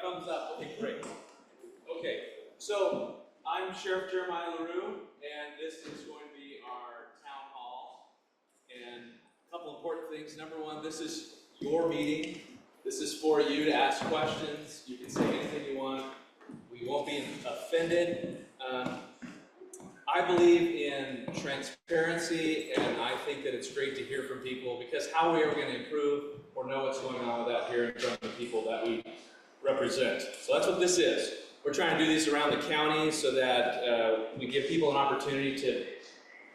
thumbs up. Okay, great. Okay, so I'm Sheriff Jeremiah LaRue, and this is going to be our town hall. And a couple important things. Number one, this is your meeting. This is for you to ask questions. You can say anything you want. We won't be offended. I believe in transparency, and I think that it's great to hear from people, because how are we ever going to improve or know what's going on without hearing from the people that we represent? So that's what this is. We're trying to do these around the county so that we give people an opportunity to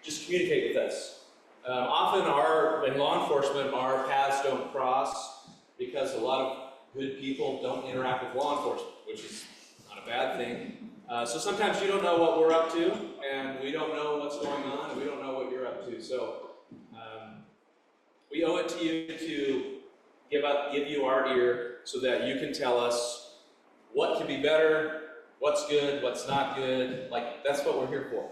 just communicate with us. Often in law enforcement, our paths don't cross because a lot of good people don't interact with law enforcement, which is not a bad thing. So sometimes you don't know what we're up to, and we don't know what's going on, and we don't know what you're up to. So we owe it to you to give you our ear so that you can tell us what can be better, what's good, what's not good. Like, that's what we're here for.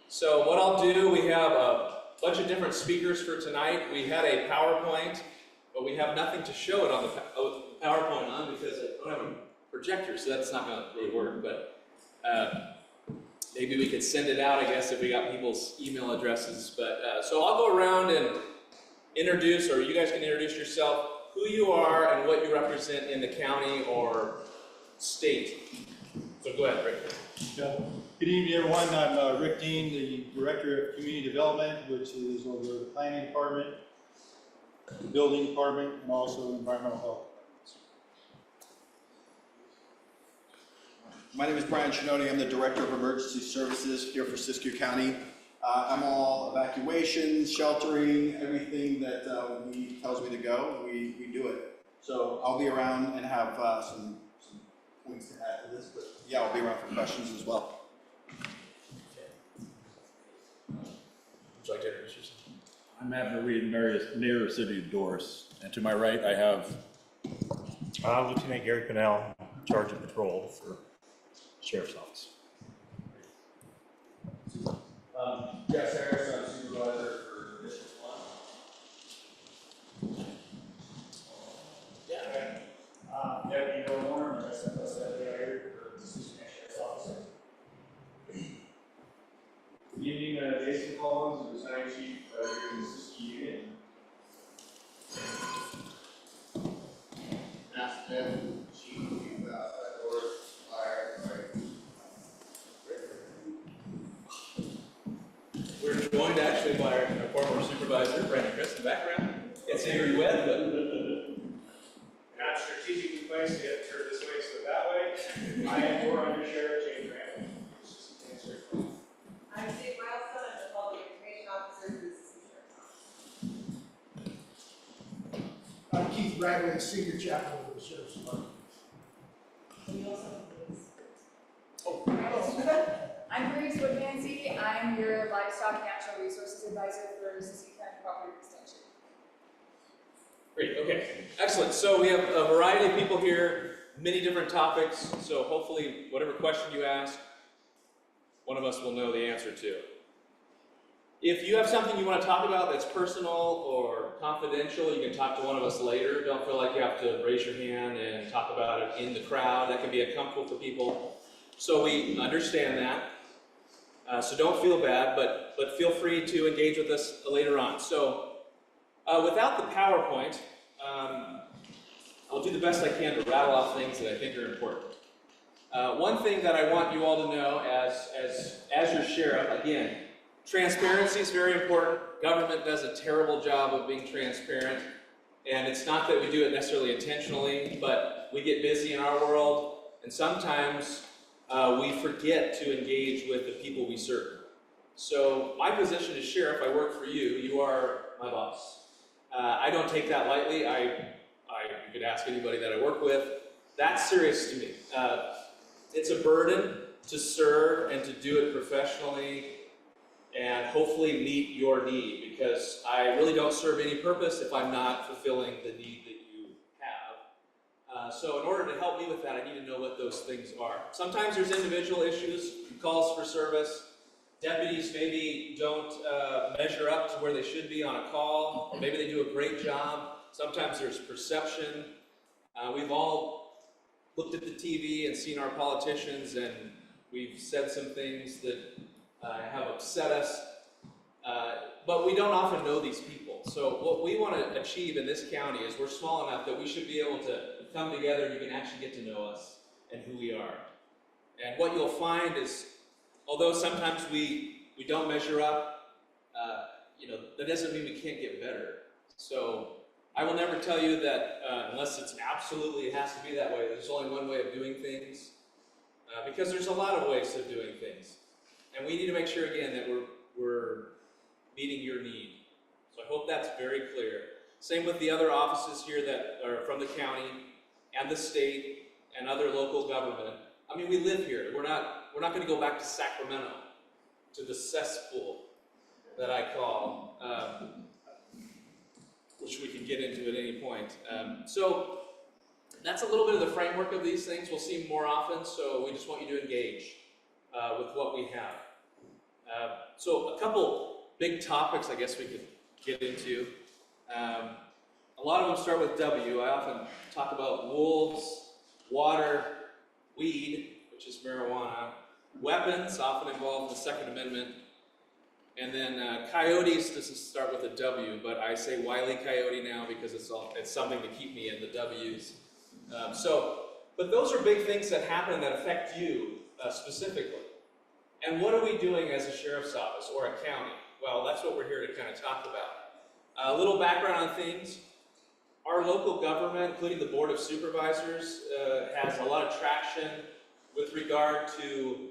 So what I'll do, we have a bunch of different speakers for tonight. We had a PowerPoint, but we have nothing to show it on the PowerPoint on because I don't have a projector, so that's not going to really work. But maybe we could send it out, I guess, if we got people's email addresses. But so I'll go around and introduce, or you guys can introduce yourself, who you are and what you represent in the county or state. So go ahead, Rick. Good evening, everyone. I'm Rick Dean, the Director of Community Development, which is over the Planning Department, the Building Department, and also Environmental Health. My name is Brian Chinotti. I'm the Director of Emergency Services here for Siskiyou County. I'm all evacuations, sheltering, everything that when he tells me to go, we do it. So I'll be around and have some points to add to this, but yeah, I'll be around for questions as well. Would you like to introduce yourself? I'm Abner Reed, Mayor of City of Dorris, and to my right I have Lieutenant Gary Pinnell, in charge of patrol for Sheriff's Office. Jess Harris, I'm Supervisor for District 1. Yeah. Deputy Bill Warren, I'm SFS here for Assistant Sheriff's Officer. Good evening, Jason Collins, Retiring Chief here in the Siskiyou Unit. Matt Smith, Chief of Dorris Fire. We're joined actually by our former supervisor, Brandon Chris, in the background. Can't say who you're with, but Not strategically placed to get turned this way, so that way. I am your Under Sheriff James Randall. I'm Steve Milestone, I'm the Public Information Officer for the Siskiyou Sheriff's Office. I'm Keith Bradley, Senior Chaplain for the Sheriff's Department. We also have this. I'm Grace Woodmansey. I'm your Livestock and Natural Resources Advisor for Siskiyou County Property Extension. great, okay. Excellent. So we have a variety of people here, many different topics. So hopefully whatever question you ask, one of us will know the answer to. If you have something you want to talk about that's personal or confidential, you can talk to one of us later. Don't feel like you have to raise your hand and talk about it in the crowd. That can be uncomfortable for people. So we understand that. So don't feel bad, but feel free to engage with us later on. So without the PowerPoint, I'll do the best I can to rattle off things that I think are important. One thing that I want you all to know as your sheriff, again, transparency is very important. Government does a terrible job of being transparent, and it's not that we do it necessarily intentionally, but we get busy in our world, and sometimes we forget to engage with the people we serve. So my position as sheriff, I work for you. You are my boss. I don't take that lightly. You could ask anybody that I work with. That's serious to me. It's a burden to serve and to do it professionally and hopefully meet your need, because I really don't serve any purpose if I'm not fulfilling the need that you have. So in order to help me with that, I need to know what those things are. Sometimes there's individual issues, calls for service. Deputies maybe don't measure up to where they should be on a call, or maybe they do a great job. Sometimes there's perception. We've all looked at the TV and seen our politicians, and we've said some things that have upset us, but we don't often know these people. So what we want to achieve in this county is we're small enough that we should be able to come together and you can actually get to know us and who we are. And what you'll find is, although sometimes we don't measure up, that doesn't mean we can't get better. So I will never tell you that unless it has to be that way, there's only one way of doing things, because there's a lot of ways of doing things. And we need to make sure, again, that we're meeting your need. So I hope that's very clear. Same with the other offices here that are from the county and the state and other local government. I mean, we live here. We're not going to go back to Sacramento, to the cesspool that I call, which we can get into at any point. So that's a little bit of the framework of these things. We'll see more often, so we just want you to engage with what we have. So a couple big topics I guess we could get into. A lot of them start with W. I often talk about wolves, water, weed, which is marijuana, weapons, often involved in the Second Amendment, and then coyotes doesn't start with a W, but I say Wile E. Coyote now because it's something to keep me in the W's. But those are big things that happen that affect you specifically. And what are we doing as a sheriff's office or a county? Well, that's what we're here to kind of talk about. A little background on things. Our local government, including the Board of Supervisors, has a lot of traction with regard to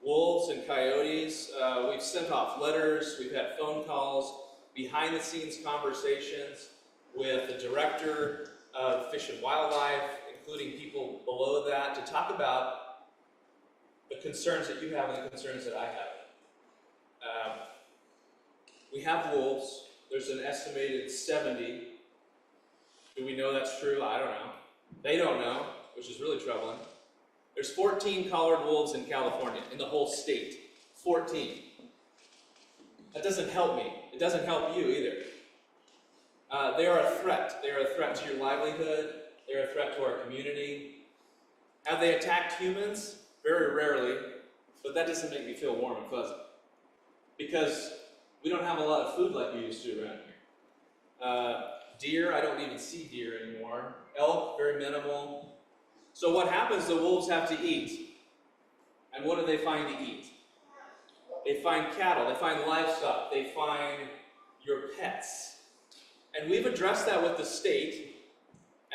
wolves and coyotes. We've sent off letters, we've had phone calls, behind-the-scenes conversations with the director of Fish and Wildlife, including people below that, to talk about the concerns that you have and the concerns that I have. We have wolves. There's an estimated 70. Do we know that's true? I don't know. They don't know, which is really troubling. There's 14 collared wolves in California, in the whole state. 14. That doesn't help me. It doesn't help you either. They are a threat. They are a threat to your livelihood. They're a threat to our community. Have they attacked humans? Very rarely, but that doesn't make me feel warm and fuzzy. Because we don't have a lot of food like we used to around here. Deer, I don't even see deer anymore. Elk, very minimal. So what happens, the wolves have to eat. And what do they find to eat? They find cattle, they find livestock, they find your pets. And we've addressed that with the state,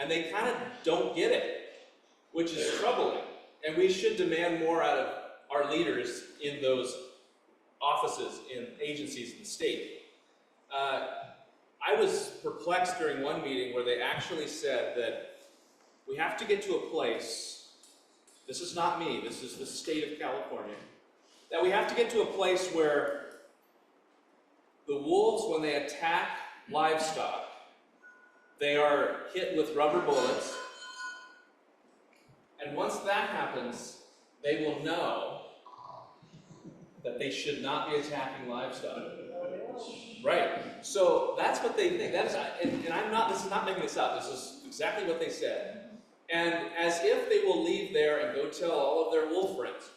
and they kind of don't get it, which is troubling. And we should demand more out of our leaders in those offices, in agencies in the state. I was perplexed during one meeting where they actually said that we have to get to a place, this is not me, this is the state of California, that we have to get to a place where the wolves, when they attack livestock, they are hit with rubber bullets, and once that happens, they will know that they should not be attacking livestock. Right. So that's what they think. That is, and I'm not. This is not making this up. This is exactly what they said. And as if they will leave there and go tell all of their wolf friends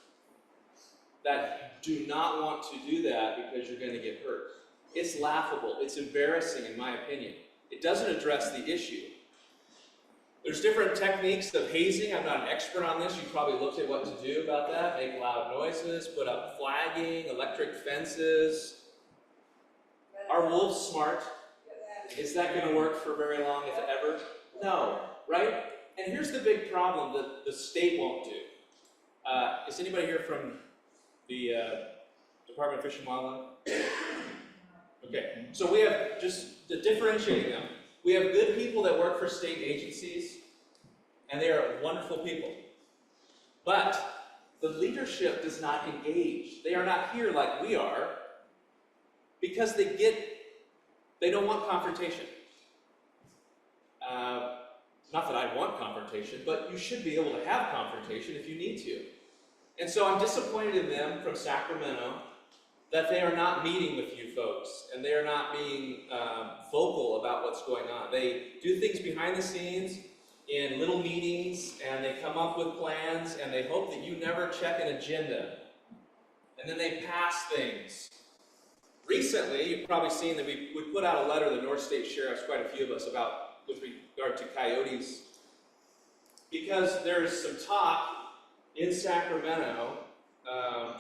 that do not want to do that because you're going to get hurt. It's laughable. It's embarrassing, in my opinion. It doesn't address the issue. There's different techniques of hazing. I'm not an expert on this. You probably looked at what to do about that. Make loud noises, put up flagging, electric fences. Are wolves smart? Is that going to work for very long, if ever? No, right? And here's the big problem that the state won't do. Is anybody here from the Department of Fish and Wildlife? Okay, so we have, just to differentiate them, we have good people that work for state agencies, and they are wonderful people. But the leadership does not engage. They are not here like we are, because they don't want confrontation. Not that I want confrontation, but you should be able to have confrontation if you need to. And so I'm disappointed in them from Sacramento that they are not meeting with you folks, and they are not being vocal about what's going on. They do things behind the scenes, in little meetings, and they come up with plans, and they hope that you never check an agenda. And then they pass things. Recently, you've probably seen that we put out a letter to the North State Sheriffs, quite a few of us, with regard to coyotes, because there's some talk in Sacramento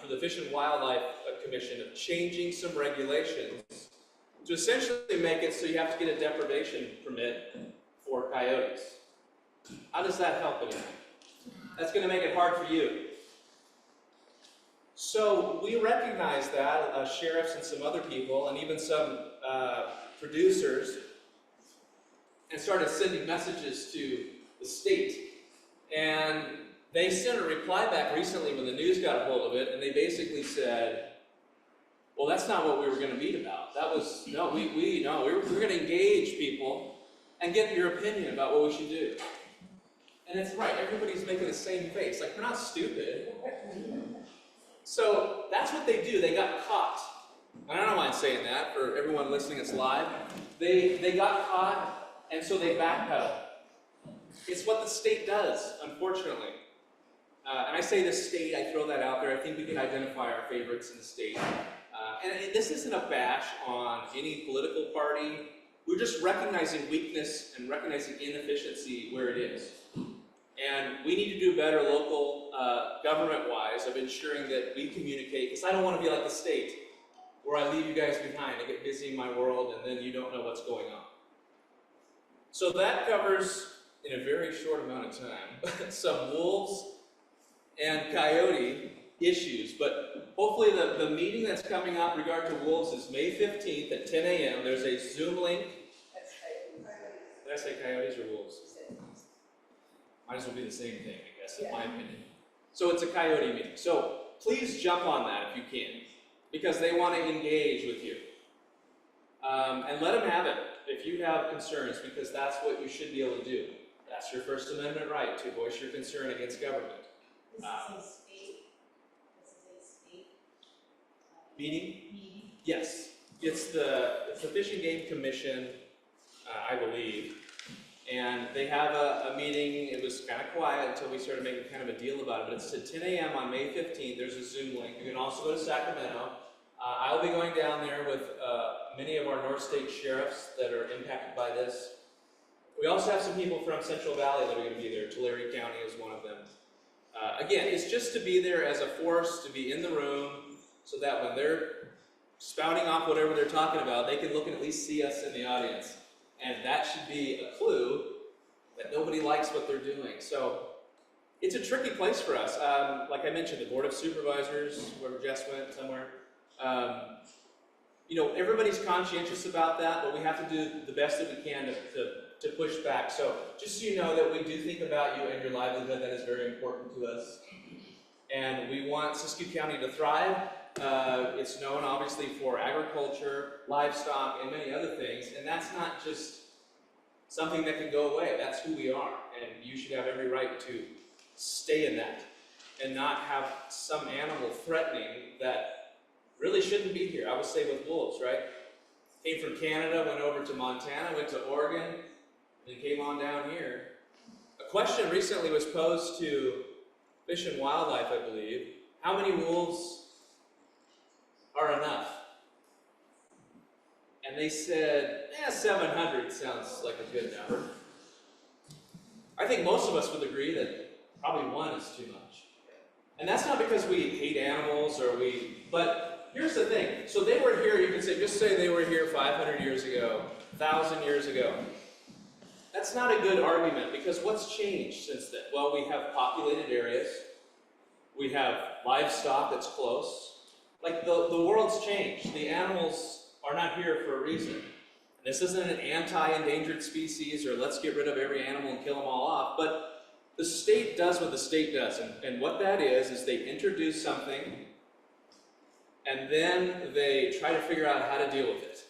for the Fish and Wildlife Commission of changing some regulations to essentially make it so you have to get a deprivation permit for coyotes. How does that help anything? That's going to make it hard for you. So we recognize that, sheriffs and some other people, and even some producers, and started sending messages to the state. And they sent a reply back recently when the news got a hold of it, and they basically said, well, that's not what we were going to meet about. That was, no, we were going to engage people and get your opinion about what we should do. And it's right, everybody's making the same face, like, we're not stupid. So that's what they do. They got caught. And I don't mind saying that for everyone listening that's live. They got caught, and so they backpedal. It's what the state does, unfortunately. And I say the state, I throw that out there. I think we can identify our favorites in the state. And this isn't a bash on any political party. We're just recognizing weakness and recognizing inefficiency where it is. And we need to do better local government-wise of ensuring that we communicate, because I don't want to be like the state, where I leave you guys behind. I get busy in my world, and then you don't know what's going on. So that covers, in a very short amount of time, some wolves and coyote issues. But hopefully the meeting that's coming up regarding to wolves is May 15th at 10 a.m. There's a Zoom link. Did I say coyotes or wolves? Might as well be the same thing, I guess, in my opinion. So it's a coyote meeting. So please jump on that if you can, because they want to engage with you. And let them have it if you have concerns, because that's what you should be able to do. That's your First Amendment right to voice your concern against government. This is a state Meeting? Yes. It's the Fish and Game Commission, I believe. And they have a meeting. It was kind of quiet until we started making kind of a deal about it. But it's at 10 a.m. on May 15th. There's a Zoom link. You can also go to Sacramento. I'll be going down there with many of our North State sheriffs that are impacted by this. We also have some people from Central Valley that are going to be there. Tulare County is one of them. Again, it's just to be there as a force, to be in the room, so that when they're spouting off whatever they're talking about, they can look and at least see us in the audience. And that should be a clue that nobody likes what they're doing. So it's a tricky place for us. Like I mentioned, the Board of Supervisors, where Jess went somewhere, everybody's conscientious about that, but we have to do the best that we can to push back. So just so you know that we do think about you and your livelihood. That is very important to us. And we want Siskiyou County to thrive. It's known obviously for agriculture, livestock, and many other things, and that's not just something that can go away. That's who we are, and you should have every right to stay in that and not have some animal threatening that really shouldn't be here. I would say with wolves, right? Came from Canada, went over to Montana, went to Oregon, and came on down here. A question recently was posed to Fish and Wildlife, I believe. How many wolves are enough? And they said, 700 sounds like a good number. I think most of us would agree that probably one is too much. And that's not because we hate animals but here's the thing. So they were here, you can say, just say they were here 500 years ago, 1,000 years ago. That's not a good argument, because what's changed since then? Well, we have populated areas. We have livestock that's close. Like the world's changed. The animals are not here for a reason. This isn't an anti-endangered species or let's get rid of every animal and kill them all off, but the state does what the state does, and what that is they introduce something and then they try to figure out how to deal with it.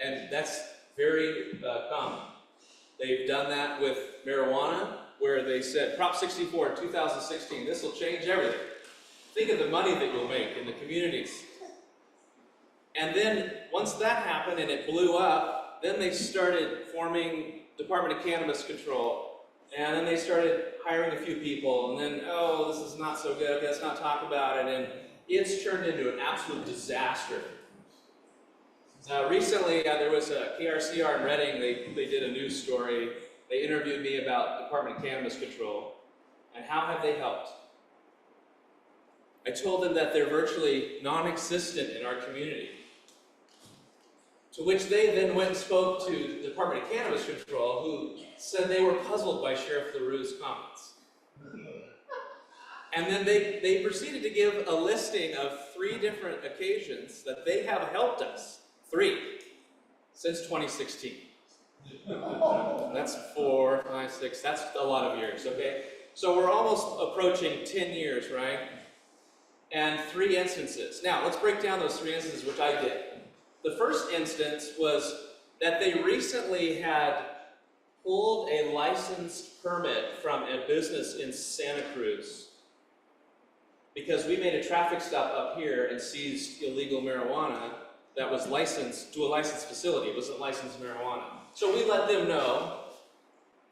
And that's very common. They've done that with marijuana, where they said, Prop 64 in 2016, this will change everything. Think of the money that you'll make in the communities. And then once that happened and it blew up, then they started forming Department of Cannabis Control, And then they started hiring a few people, and then, oh, this is not so good, okay, let's not talk about it, and it's turned into an absolute disaster. Recently, there was a KRCR in Reading, they did a news story. They interviewed me about Department of Cannabis Control, and how have they helped? I told them that they're virtually non-existent in our community. To which they then went and spoke to the Department of Cannabis Control, who said they were puzzled by Sheriff LaRue's comments. And then they proceeded to give a listing of 3 different occasions that they have helped us. 3, since 2016. That's 4, 5, 6, that's a lot of years, okay? So we're almost approaching 10 years, right? And 3 instances. Now, let's break down those 3 instances, which I did. The first instance was that they recently had pulled a licensed permit from a business in Santa Cruz because we made a traffic stop up here and seized illegal marijuana that was licensed to a licensed facility. It wasn't licensed marijuana. So we let them know,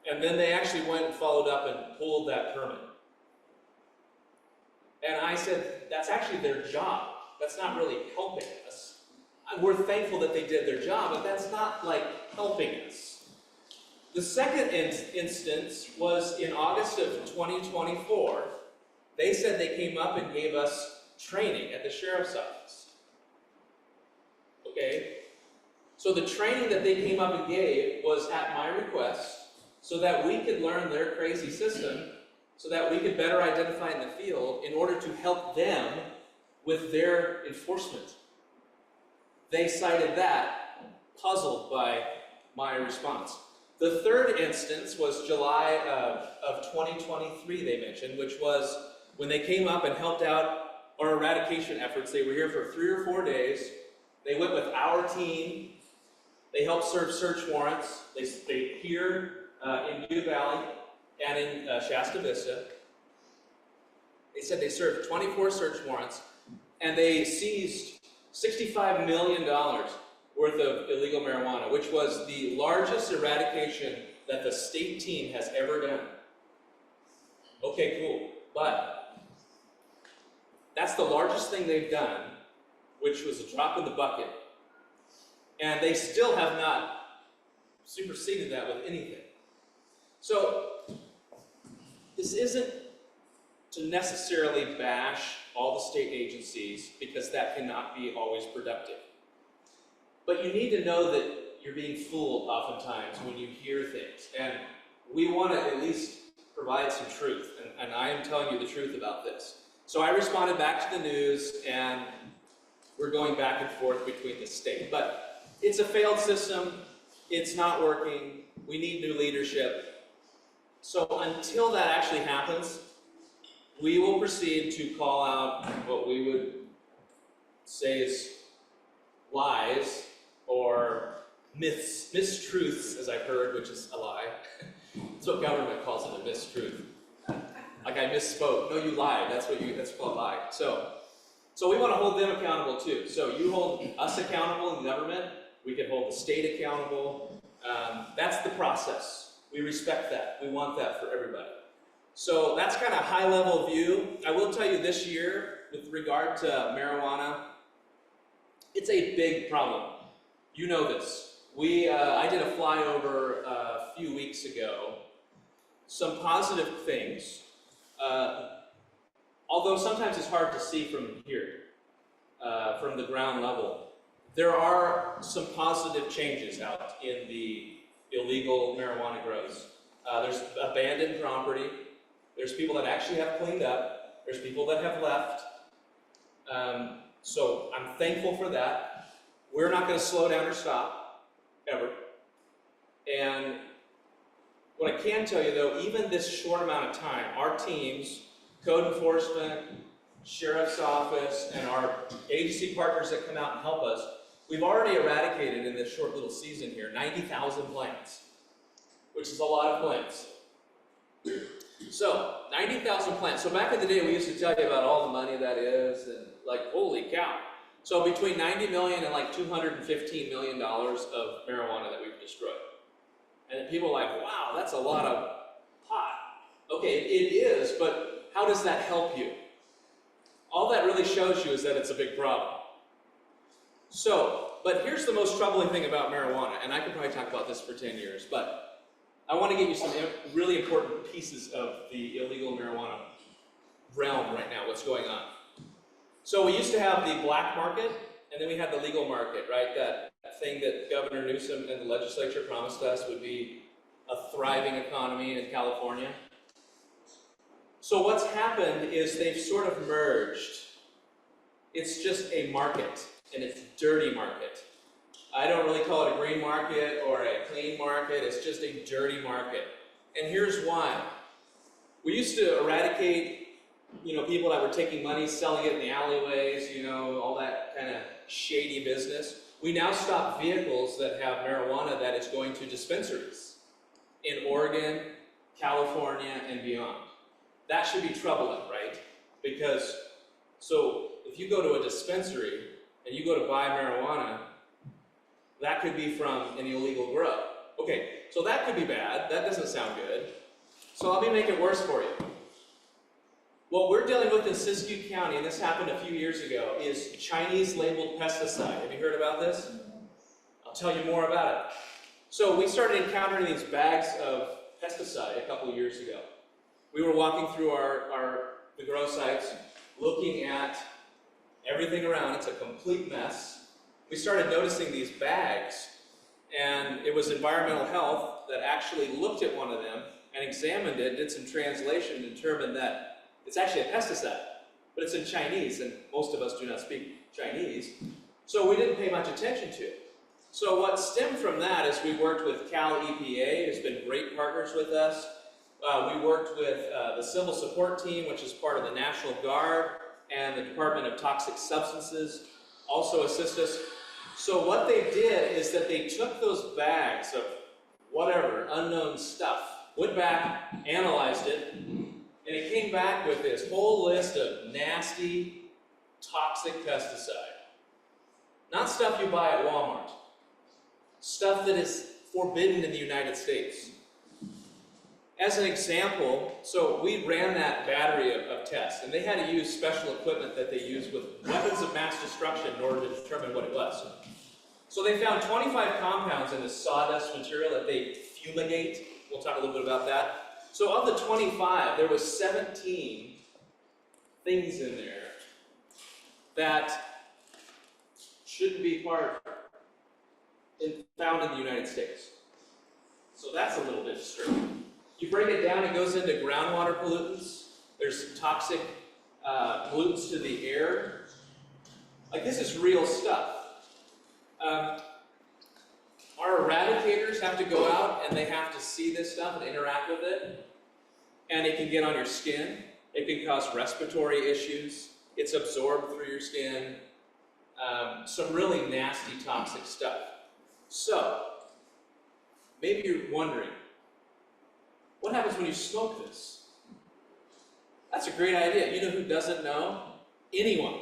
and then they actually went and followed up and pulled that permit. And I said, that's actually their job. That's not really helping us. We're thankful that they did their job, but that's not like helping us. The second instance was in August of 2024. They said they came up and gave us training at the sheriff's office. Okay? So the training that they came up and gave was at my request so that we could learn their crazy system, so that we could better identify in the field in order to help them with their enforcement. They cited that, puzzled by my response. The third instance was July of 2023, they mentioned, which was when they came up and helped out our eradication efforts. They were here for 3 or 4 days. They went with our team. They helped serve search warrants. They stayed here in Butte Valley and in Shasta Vista. They said they served 24 search warrants, and they seized $65 million worth of illegal marijuana, which was the largest eradication that the state team has ever done. Okay, cool. But that's the largest thing they've done, which was a drop in the bucket. And they still have not superseded that with anything. So this isn't to necessarily bash all the state agencies, because that cannot be always productive. But you need to know that you're being fooled oftentimes when you hear things. And we want to at least provide some truth. And I am telling you the truth about this. So I responded back to the news, and we're going back and forth between the state. But it's a failed system. It's not working. We need new leadership. So until that actually happens, we will proceed to call out what we would say is lies or myths, mistruths, as I've heard, which is a lie. That's what government calls it, a mistruth. Like I misspoke. No, you lied. That's called a lie. So we want to hold them accountable too. So you hold us accountable in government. We can hold the state accountable. That's the process. We respect that. We want that for everybody. So that's kind of a high-level view. I will tell you this year, with regard to marijuana, it's a big problem. You know this. I did a flyover a few weeks ago. Some positive things, although sometimes it's hard to see from here, from the ground level. There are some positive changes out in the illegal marijuana grows. There's abandoned property. There's people that actually have cleaned up. There's people that have left. So I'm thankful for that. We're not going to slow down or stop, ever. And what I can tell you though, even this short amount of time, our teams, code enforcement, sheriff's office, and our agency partners that come out and help us, we've already eradicated in this short little season here 90,000 plants, which is a lot of plants. So 90,000 plants. So back in the day, we used to tell you about all the money that is, and like, holy cow. So between 90 million and like $215 million of marijuana that we've destroyed. And people are like, wow, that's a lot of pot. Okay, it is, but how does that help you? All that really shows you is that it's a big problem. So, but here's the most troubling thing about marijuana, and I could probably talk about this for 10 years, but I want to get you some really important pieces of the illegal marijuana realm right now, what's going on. So we used to have the black market, and then we had the legal market, right? That thing that Governor Newsom and the legislature promised us would be a thriving economy in California. So what's happened is they've sort of merged. It's just a market, and it's a dirty market. I don't really call it a green market or a clean market, it's just a dirty market. And here's why. We used to eradicate, people that were taking money, selling it in the alleyways, all that kind of shady business. We now stop vehicles that have marijuana that is going to dispensaries in Oregon, California, and beyond. That should be troubling, right? Because, if you go to a dispensary and you go to buy marijuana, that could be from an illegal grow. Okay, so that could be bad. That doesn't sound good. So let me make it worse for you. What we're dealing with in Siskiyou County, and this happened a few years ago, is Chinese labeled pesticide. Have you heard about this? I'll tell you more about it. So we started encountering these bags of pesticide a couple of years ago. We were walking through the grow sites, looking at everything around. It's a complete mess. We started noticing these bags, and it was environmental health that actually looked at one of them and examined it, did some translation, and determined that it's actually a pesticide, but it's in Chinese, and most of us do not speak Chinese, so we didn't pay much attention to it. So what stemmed from that is we worked with Cal EPA, who's been great partners with us. We worked with the Civil Support Team, which is part of the National Guard, and the Department of Toxic Substances also assist us. So what they did is that they took those bags of whatever, unknown stuff, went back, analyzed it, and it came back with this whole list of nasty, toxic pesticide. Not stuff you buy at Walmart. Stuff that is forbidden in the United States. As an example, so we ran that battery of tests, and they had to use special equipment that they use with weapons of mass destruction in order to determine what it was. So they found 25 compounds in this sawdust material that they fumigate. We'll talk a little bit about that. So of the 25, there was 17 things in there that shouldn't be found in the United States. So that's a little bit disturbing. You break it down, it goes into groundwater pollutants. There's toxic pollutants to the air. Like, this is real stuff. Our eradicators have to go out and they have to see this stuff and interact with it. And it can get on your skin. It can cause respiratory issues. It's absorbed through your skin. Some really nasty, toxic stuff. So, maybe you're wondering, what happens when you smoke this? That's a great idea. You know who doesn't know? Anyone.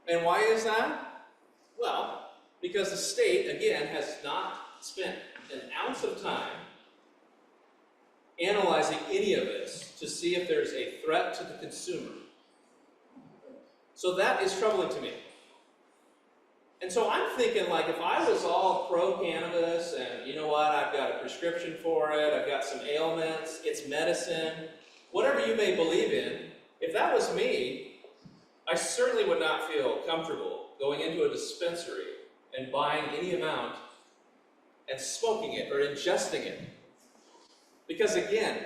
And why is that? Well, because the state, again, has not spent an ounce of time analyzing any of this to see if there's a threat to the consumer. So that is troubling to me. And so I'm thinking, like, if I was all pro-cannabis and, you know what, I've got a prescription for it, I've got some ailments, it's medicine, whatever you may believe in, if that was me, I certainly would not feel comfortable going into a dispensary and buying any amount and smoking it or ingesting it. Because again,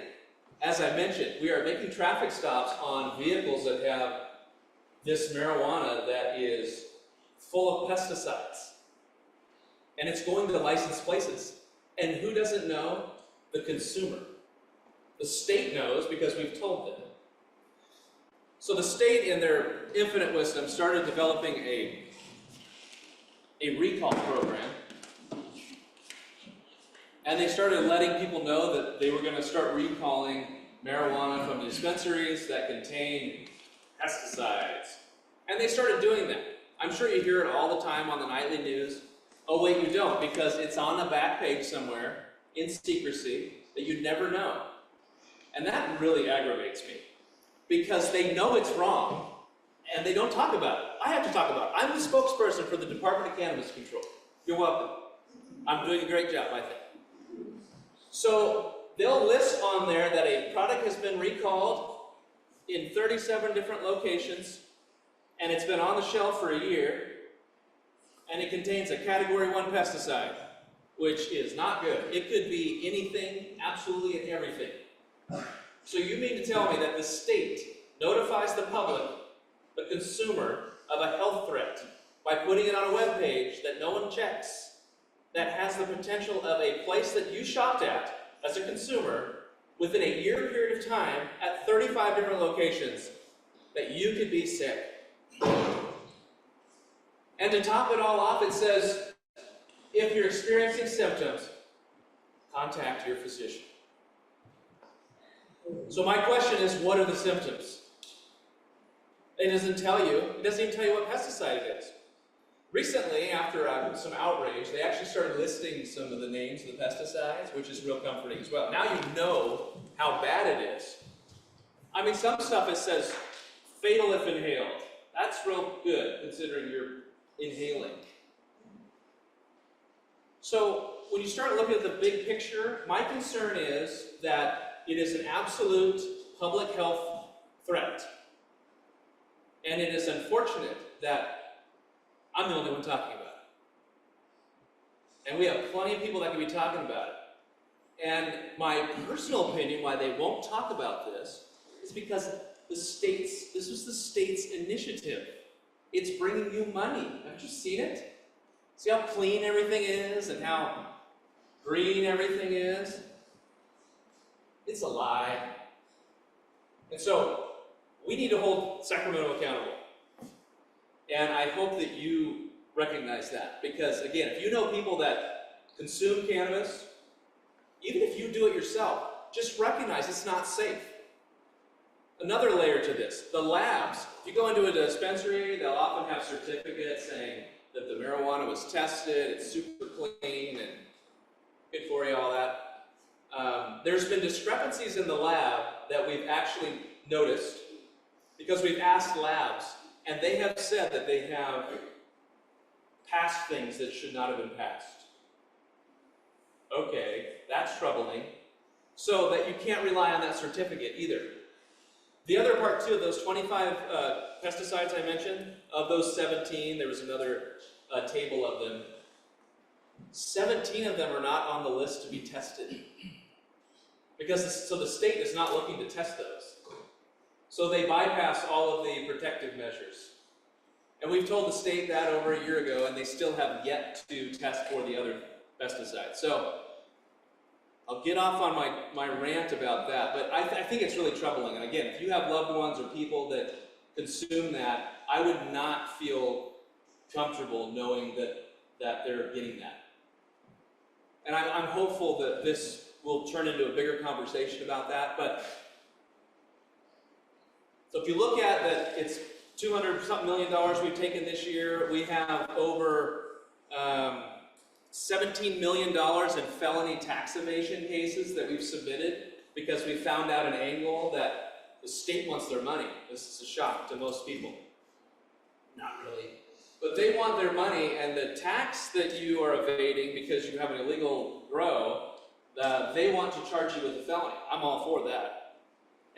as I mentioned, we are making traffic stops on vehicles that have this marijuana that is full of pesticides. And it's going to licensed places. And who doesn't know? The consumer. The state knows because we've told them. So the state, in their infinite wisdom, started developing a recall program. And they started letting people know that they were going to start recalling marijuana from dispensaries that contain pesticides. And they started doing that. I'm sure you hear it all the time on the nightly news. Oh wait, you don't, because it's on the back page somewhere, in secrecy, that you'd never know. And that really aggravates me because they know it's wrong and they don't talk about it. I have to talk about it. I'm the spokesperson for the Department of Cannabis Control. You're welcome. I'm doing a great job, I think. So they'll list on there that a product has been recalled in 37 different locations, and it's been on the shelf for a year, and it contains a Category 1 pesticide, which is not good. It could be anything, absolutely and everything. So you mean to tell me that the state notifies the public, the consumer, of a health threat by putting it on a web page that no one checks, that has the potential of a place that you shopped at as a consumer within a year period of time at 35 different locations, that you could be sick? And to top it all off, it says, if you're experiencing symptoms, contact your physician. So my question is, what are the symptoms? It doesn't tell you. It doesn't even tell you what pesticide it is. Recently, after some outrage, they actually started listing some of the names of the pesticides, which is real comforting as well. Now you know how bad it is. I mean, some stuff it says fatal if inhaled. That's real good, considering you're inhaling. So when you start looking at the big picture, my concern is that it is an absolute public health threat. And it is unfortunate that I'm the only one talking about it. And we have plenty of people that can be talking about it. And my personal opinion why they won't talk about this is because this was the state's initiative. It's bringing you money. Haven't you seen it? See how clean everything is and how green everything is? It's a lie. And so, we need to hold Sacramento accountable. And I hope that you recognize that. Because again, if you know people that consume cannabis, even if you do it yourself, just recognize it's not safe. Another layer to this, the labs. If you go into a dispensary, they'll often have certificates saying that the marijuana was tested, it's super clean and good for you, all that. There's been discrepancies in the lab that we've actually noticed because we've asked labs, and they have said that they have passed things that should not have been passed. Okay, that's troubling. So that you can't rely on that certificate either. The other part too, of those 25 pesticides I mentioned, of those 17, there was another table of them. 17 of them are not on the list to be tested. So the state is not looking to test those. So they bypass all of the protective measures. And we've told the state that over a year ago, and they still have yet to test for the other pesticides. So I'll get off on my rant about that, but I think it's really troubling. And again, if you have loved ones or people that consume that, I would not feel comfortable knowing that they're getting that. And I'm hopeful that this will turn into a bigger conversation about that. But so if you look at that, it's $200-something million we've taken this year. We have over $17 million in felony tax evasion cases that we've submitted because we found out an angle that the state wants their money. This is a shock to most people. Not really. But they want their money, and the tax that you are evading because you have an illegal grow, they want to charge you with a felony. I'm all for that.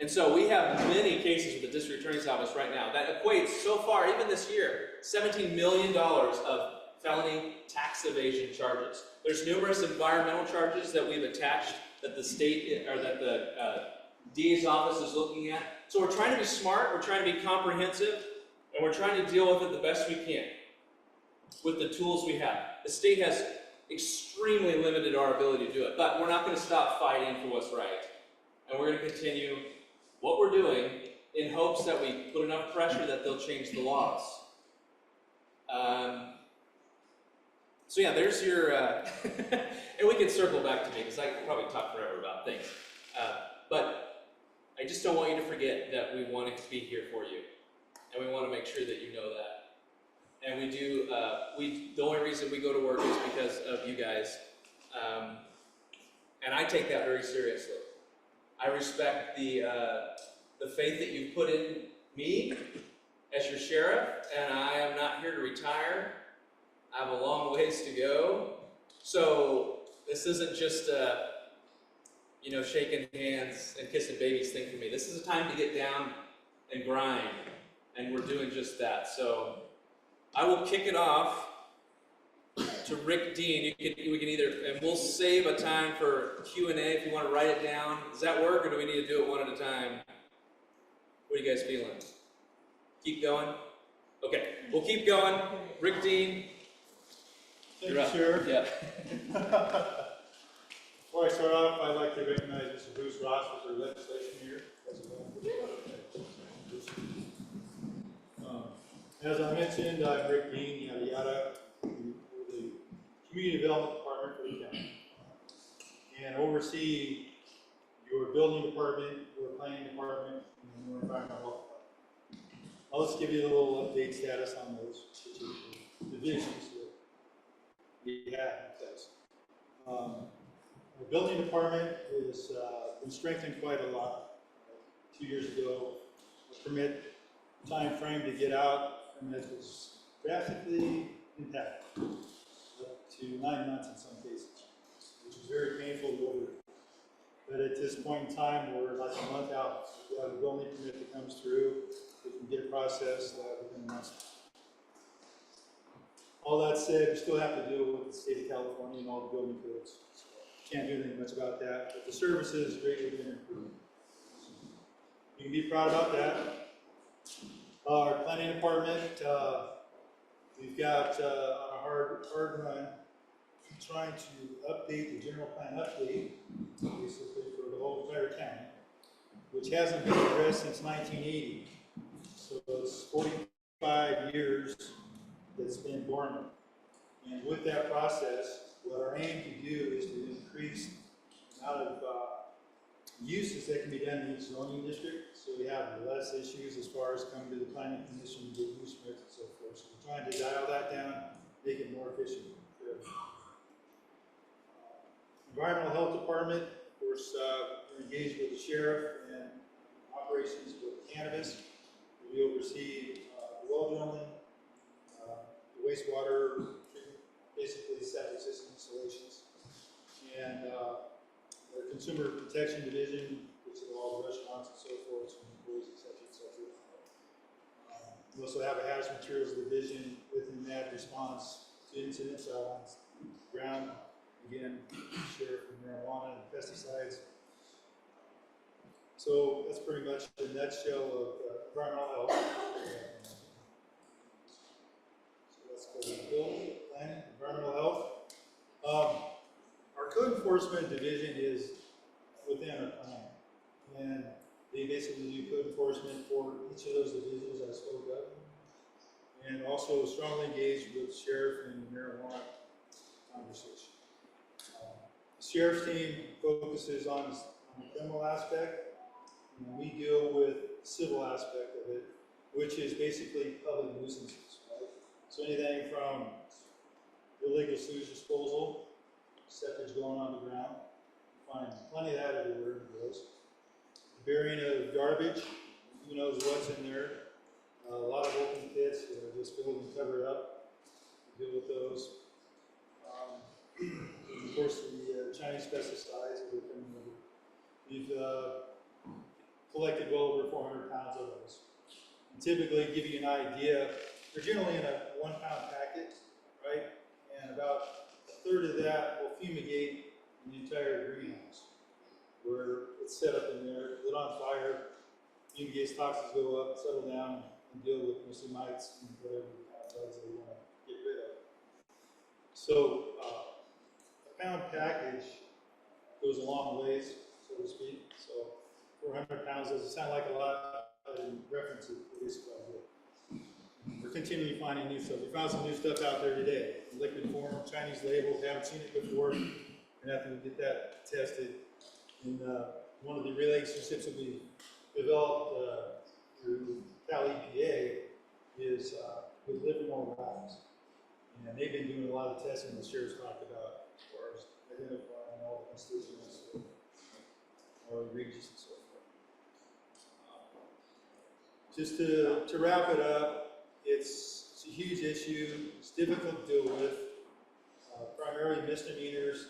And so we have many cases with the district attorney's office right now that equates so far, even this year, $17 million of felony tax evasion charges. There's numerous environmental charges that we've attached that the state, or that the DA's office is looking at. So we're trying to be smart, we're trying to be comprehensive, and we're trying to deal with it the best we can with the tools we have. The state has extremely limited our ability to do it, but we're not going to stop fighting for what's right. And we're going to continue what we're doing in hopes that we put enough pressure that they'll change the laws. So yeah, there's your, and we can circle back to me because I could probably talk forever about things. But I just don't want you to forget that we want to be here for you. And we want to make sure that you know that. And we do, the only reason we go to work is because of you guys. And I take that very seriously. I respect the faith that you've put in me as your sheriff, and I am not here to retire. I have a long ways to go. So this isn't just a, shaking hands and kissing babies thing for me. This is a time to get down and grind, and we're doing just that. So I will kick it off to Rick Dean. We can either, and we'll save a time for Q&A if you want to write it down. Does that work, or do we need to do it one at a time? What are you guys feeling? Keep going? Okay, we'll keep going. Rick Dean. Thank you, Sheriff. Yeah. Before I start off, I'd like to recognize Mr. Bruce Ross for their legislation here as well. As I mentioned, I'm Rick Dean, yada yada, with the Community Development Department for the county, and oversee your building department, your planning department, and your environmental health department. I'll just give you a little update status on those particular divisions that we have in place. The building department has been strengthened quite a lot. 2 years ago, the permit time frame to get out permit was drastically impacted, up to 9 months in some cases, which is very painful to go through. But at this point in time, we're like a month out. We have a building permit that comes through. We can get it processed within a month. All that said, we still have to deal with the state of California and all the building codes. So can't do anything much about that, but the services greatly been improved. You can be proud about that. Our planning department, we've got on a hard run, trying to update the general plan update, basically for the whole entire county, which hasn't been addressed since 1980. So it's 45 years that's been dormant. And with that process, what our aim to do is to increase the amount of uses that can be done in each zoning district, so we have less issues as far as coming to the planning commission to get use permits and so forth. So we're trying to dial that down, make it more efficient. Environmental health department, of course, we're engaged with the sheriff and operations with cannabis. We oversee the well drilling, the wastewater treatment, basically septic system installations, and the consumer protection division, which is all the restaurants and so forth, and employees, et cetera, et cetera. We also have a hazardous materials division within that response to incidents on ground. Again, sheriff and marijuana and pesticides. So that's pretty much the nutshell of environmental health. So let's go to building, planning, environmental health. Our code enforcement division is within our plan, and they basically do code enforcement for each of those divisions I spoke of, and also strongly engaged with sheriff and marijuana conversation. The sheriff's team focuses on the criminal aspect, and we deal with the civil aspect of it, which is basically public nuisances, right? So anything from illegal sewage disposal, septic going on the ground, find plenty of that everywhere in the gross. The burying of garbage, who knows what's in there. A lot of open pits that are just filled and covered up. We deal with those. Of course, the Chinese pesticides that are coming over. We've collected well over 400 pounds of those. And typically, give you an idea, they're generally in a 1 pound packet, right? And about a third of that will fumigate the entire greenhouse, where it's set up in there, lit on fire, fumigates, toxins go up, settle down, and deal with mostly mites and whatever bugs they want to get rid of. So, a pound package goes a long ways, so to speak. So 400 pounds doesn't sound like a lot, but in reference to this project. We're continually finding new stuff. We found some new stuff out there today. Liquid form, Chinese label, haven't seen it before. We're gonna have to get that tested. And one of the relationships that we developed through Cal EPA is with Livermore Labs. And they've been doing a lot of testing the sheriff's talked about as far as identifying all the constituents. are egregious and so forth. Just to wrap it up, it's a huge issue, it's difficult to deal with, primarily misdemeanors,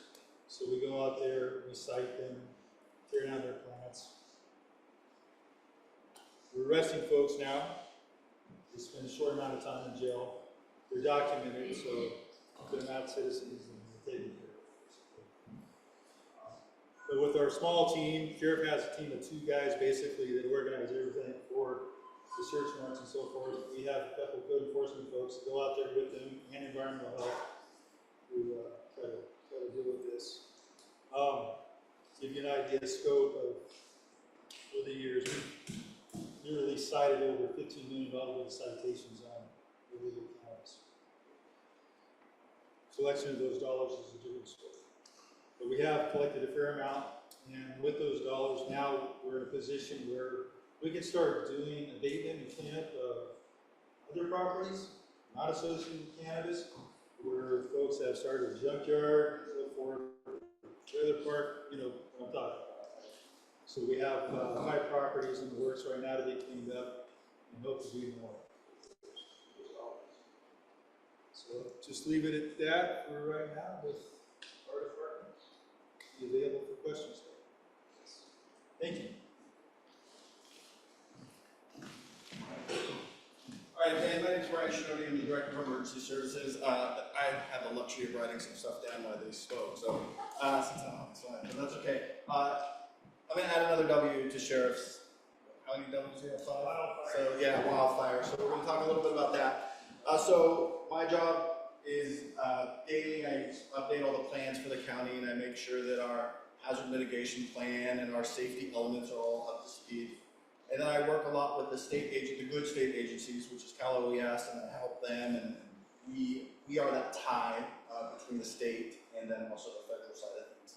so we go out there, we cite them, tear down their plants. We're arresting folks now, they spend a short amount of time in jail, they're documented, so they're not citizens and they're taken care of. But with our small team, Sheriff has a team of 2 guys basically that organize everything for the search warrants and so forth. We have a couple code enforcement folks that go out there with them and environmental health to try to deal with this. Give you an idea of scope of over the years, we've nearly cited over $15 million worth of citations on illegal cannabis. Collection of those dollars is a different story. But we have collected a fair amount, and with those dollars, now we're in a position where we can start doing abatement and cleanup of other properties, not associated with cannabis, where folks have started a junkyard, so forth, trailer park, you know what I'm talking about. So we have 5 properties in the works right now to be cleaned up, and hope to do more. So just leave it at that for right now with our department. Be available for questions. Thank you. All right, Dan, my name is Brian Shinoda, I'm the Director of Emergency Services. I had the luxury of writing some stuff down while they spoke, so since it's fine, but that's okay. I'm going to add another W to Sheriff's. How many W's do you have? 5? Wildfire. So, yeah, wildfire. So we're going to talk a little bit about that. So my job is daily, I update all the plans for the county, and I make sure that our hazard mitigation plan and our safety elements are all up to speed. And then I work a lot with the good state agencies, which is Cal OES, and I help them, and we are that tie between the state and then also the federal side of things.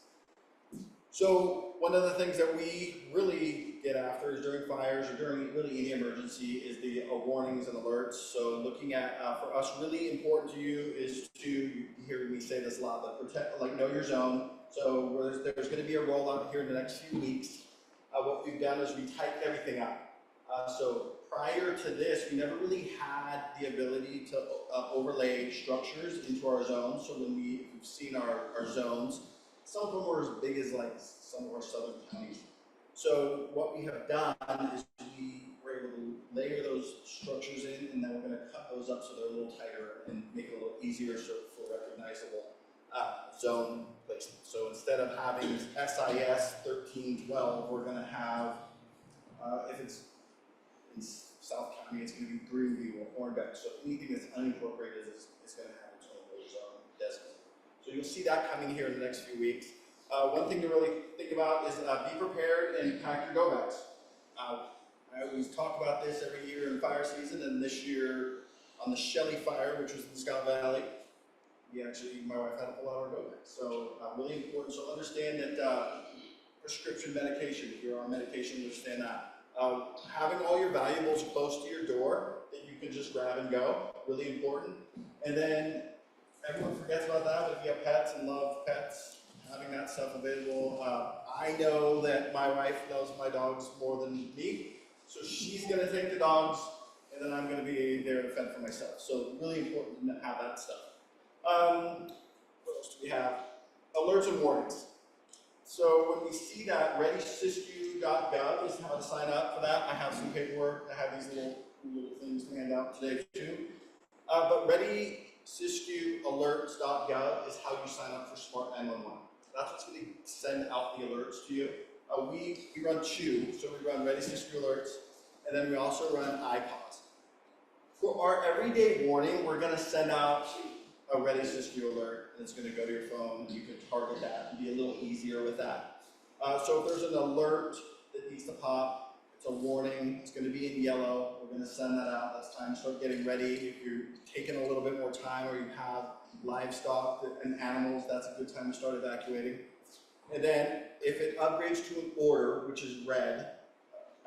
So one of the things that we really get after is during fires or during really any emergency is the warnings and alerts. So looking at, for us, really important to you is to, you hear me say this a lot, but protect, like know your zone. So there's going to be a rollout here in the next few weeks. What we've done is we typed everything up. So prior to this, we never really had the ability to overlay structures into our zones. So when we've seen our zones, some of them were as big as like some of our southern counties. So what we have done is we were able to layer those structures in, and then we're going to cut those up so they're a little tighter and make it a little easier for recognizable zone placement. So instead of having SIS 1312, we're going to have, if it's in South County, it's going to be Greenview or Hornbeck. So anything that's unincorporated is going to have its own little zone designation. So you'll see that coming here in the next few weeks. One thing to really think about is be prepared and pack your go bags. I always talk about this every year in fire season, and this year on the Shelley fire, which was in Scott Valley, my wife had to pull out our go bags. So really important. So understand that prescription medication, if you're on medication, understand that. Having all your valuables close to your door that you can just grab and go, really important. And then everyone forgets about that, but if you have pets and love pets, having that stuff available. I know that my wife loves my dogs more than me, so she's going to take the dogs, and then I'm going to be there to fend for myself. So really important to have that stuff. What else do we have? Alerts and warnings. So when we see that, readysyscu.gov is how to sign up for that. I have some paperwork. I have these little things to hand out today too. But readysyscualerts.gov is how you sign up for Smart 911. That's what's going to send out the alerts to you. We run 2, so we run ReadySyscu Alerts, and then we also run iPods. For our everyday warning, we're going to send out a ReadySyscu Alert, and it's going to go to your phone, and you can target that and be a little easier with that. So if there's an alert that needs to pop, it's a warning, it's going to be in yellow, we're going to send that out. That's time to start getting ready. If you're taking a little bit more time or you have livestock and animals, that's a good time to start evacuating. And then if it upgrades to an order, which is red,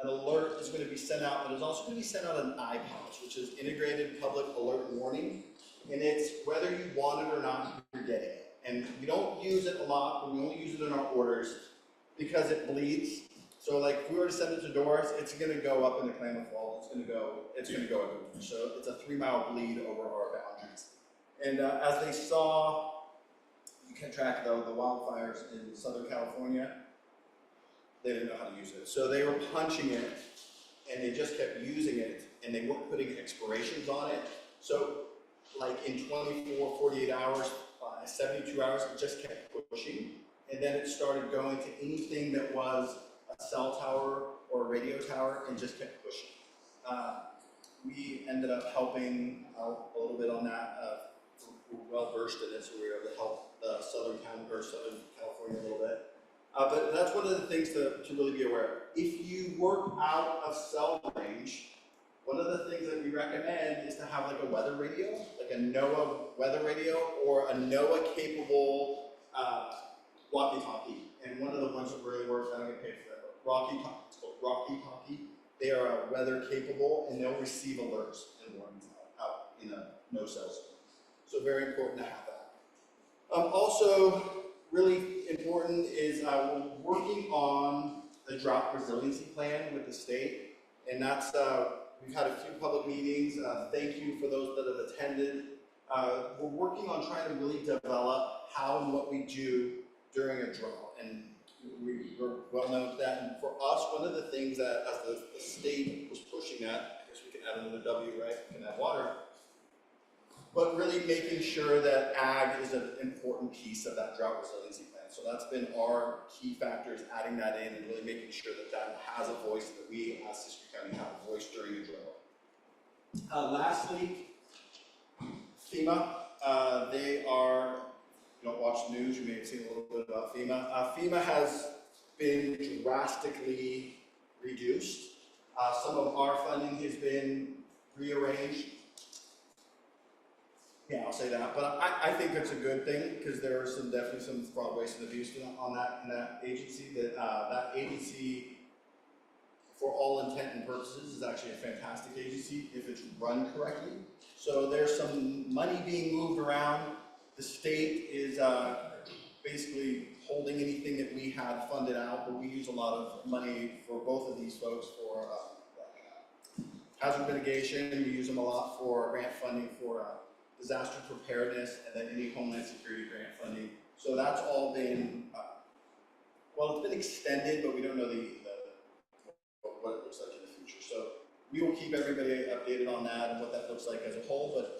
an alert is going to be sent out, but it's also going to be sent out an iPod, which is Integrated Public Alert Warning. And it's whether you want it or not, you're getting it. And we don't use it a lot, but we only use it in our orders. because it bleeds. So like if we were to send it to Dorris, it's gonna go up into Klamath Falls, it's gonna go everywhere. So it's a 3-mile bleed over our boundaries. And as they saw, you can track the wildfires in Southern California, they didn't know how to use it. So they were punching it, and they just kept using it, and they weren't putting expirations on it. So like in 24, 48 hours, 72 hours, it just kept pushing. And then it started going to anything that was a cell tower or a radio tower and just kept pushing. We ended up helping out a little bit on that. We're well versed in it, so we were able to help Southern California a little bit. But that's one of the things to really be aware of. If you work out of cell range, one of the things that we recommend is to have like a weather radio, like a NOAA weather radio or a NOAA capable walkie-talkie. And one of the ones that really works, I don't get paid for that, but it's called walkie-talkie. They are weather capable and they'll receive alerts and warnings out in a no cell zone. So very important to have that. Also, really important is we're working on the drought resiliency plan with the state, and that's we've had a few public meetings. Thank you for those that have attended. We're working on trying to really develop how and what we do during a drought, and we're well known for that. And for us, one of the things that as the state was pushing at, I guess we can add another W, right? We can add water. But really making sure that ag is an important piece of that drought resiliency plan. So that's been our key factors, adding that in and really making sure that that has a voice, that we as Siskiyou County have a voice during a drought. Lastly, FEMA. They are, if you don't watch the news, you may have seen a little bit about FEMA. FEMA has been drastically reduced. Some of our funding has been rearranged. Yeah, I'll say that, but I think that's a good thing because there are definitely some fraud, waste, and abuse on that agency. That agency, for all intent and purposes, is actually a fantastic agency if it's run correctly. So there's some money being moved around. The state is basically holding anything that we had funded out, but we use a lot of money for both of these folks for hazard mitigation. We use them a lot for grant funding for disaster preparedness, and then any Homeland Security grant funding. So that's all been, well, it's been extended, but we don't know what it looks like in the future. So we will keep everybody updated on that and what that looks like as a whole, but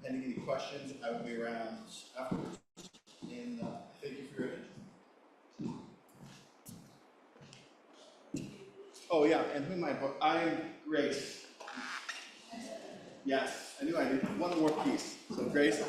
pending any questions, I will be around afterwards. And thank you for your attention. Oh yeah, and who am I? I'm Grace. Yes, I knew I did one more piece. So Grace.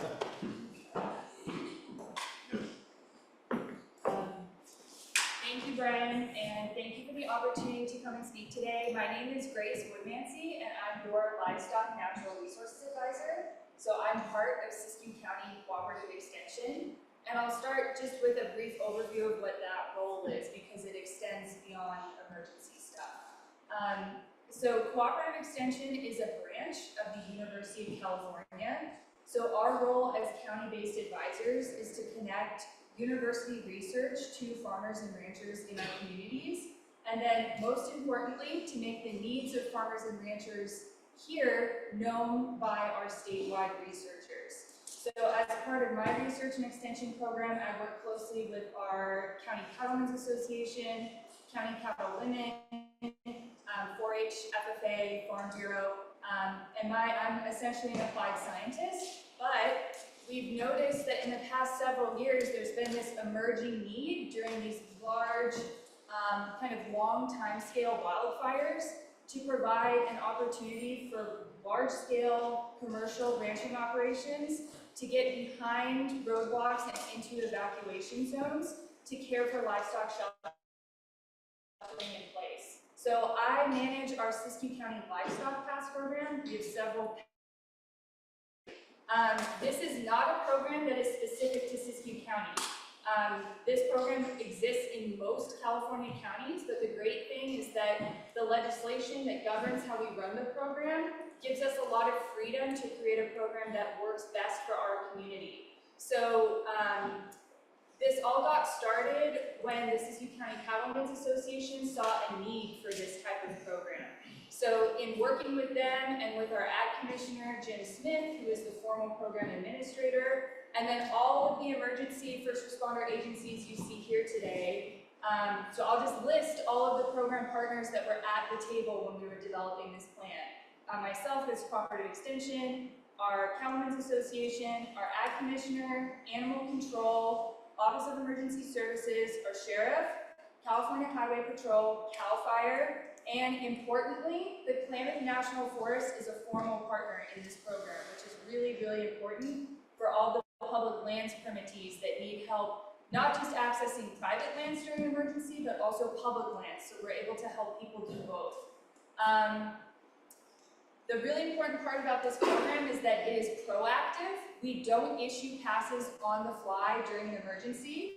Thank you, Brian, and thank you for the opportunity to come and speak today. My name is Grace Woodmancy, and I'm your Livestock Natural Resources Advisor. So I'm part of Siskiyou County Cooperative Extension, and I'll start just with a brief overview of what that role is because it extends beyond emergency stuff. So Cooperative Extension is a branch of the University of California. So our role as county-based advisors is to connect university research to farmers and ranchers in our communities, and then most importantly, to make the needs of farmers and ranchers here known by our statewide researchers. So as part of my research and extension program, I work closely with our County Cattlemen's Association, County Cattle Women, 4-H, FFA, Farm Bureau, and I'm essentially an applied scientist, but we've noticed that in the past several years, there's been this emerging need during these large, kind of long timescale wildfires to provide an opportunity for large-scale commercial ranching operations to get behind roadblocks and into evacuation zones to care for livestock sheltering in place. So I manage our Siskiyou County Livestock Pass program. We have several. This is not a program that is specific to Siskiyou County. This program exists in most California counties, but the great thing is that the legislation that governs how we run the program gives us a lot of freedom to create a program that works best for our community. So This all got started when the Siskiyou County Cattlemen's Association saw a need for this type of program. So in working with them and with our Ag Commissioner, Jim Smith, who is the formal program administrator, and then all of the emergency first responder agencies you see here today. So I'll just list all of the program partners that were at the table when we were developing this plan. Myself as Cooperative Extension, our Cattlemen's Association, our Ag Commissioner, Animal Control, Office of Emergency Services, our Sheriff, California Highway Patrol, CAL FIRE, and importantly, the Klamath National Forest is a formal partner in this program, which is really, really important for all the public lands permittees that need help, not just accessing private lands during an emergency, but also public lands, so we're able to help people do both. The really important part about this program is that it is proactive. We don't issue passes on the fly during an emergency.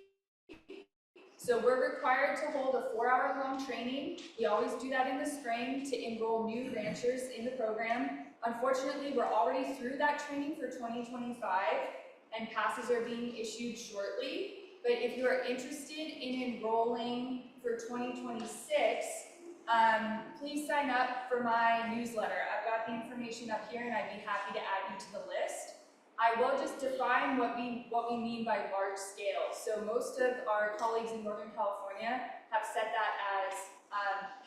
So we're required to hold a 4-hour-long training. We always do that in the spring to enroll new ranchers in the program. Unfortunately, we're already through that training for 2025, and passes are being issued shortly. But if you are interested in enrolling for 2026, please sign up for my newsletter. I've got the information up here, and I'd be happy to add you to the list. I will just define what we mean by large scale. So most of our colleagues in Northern California have set that as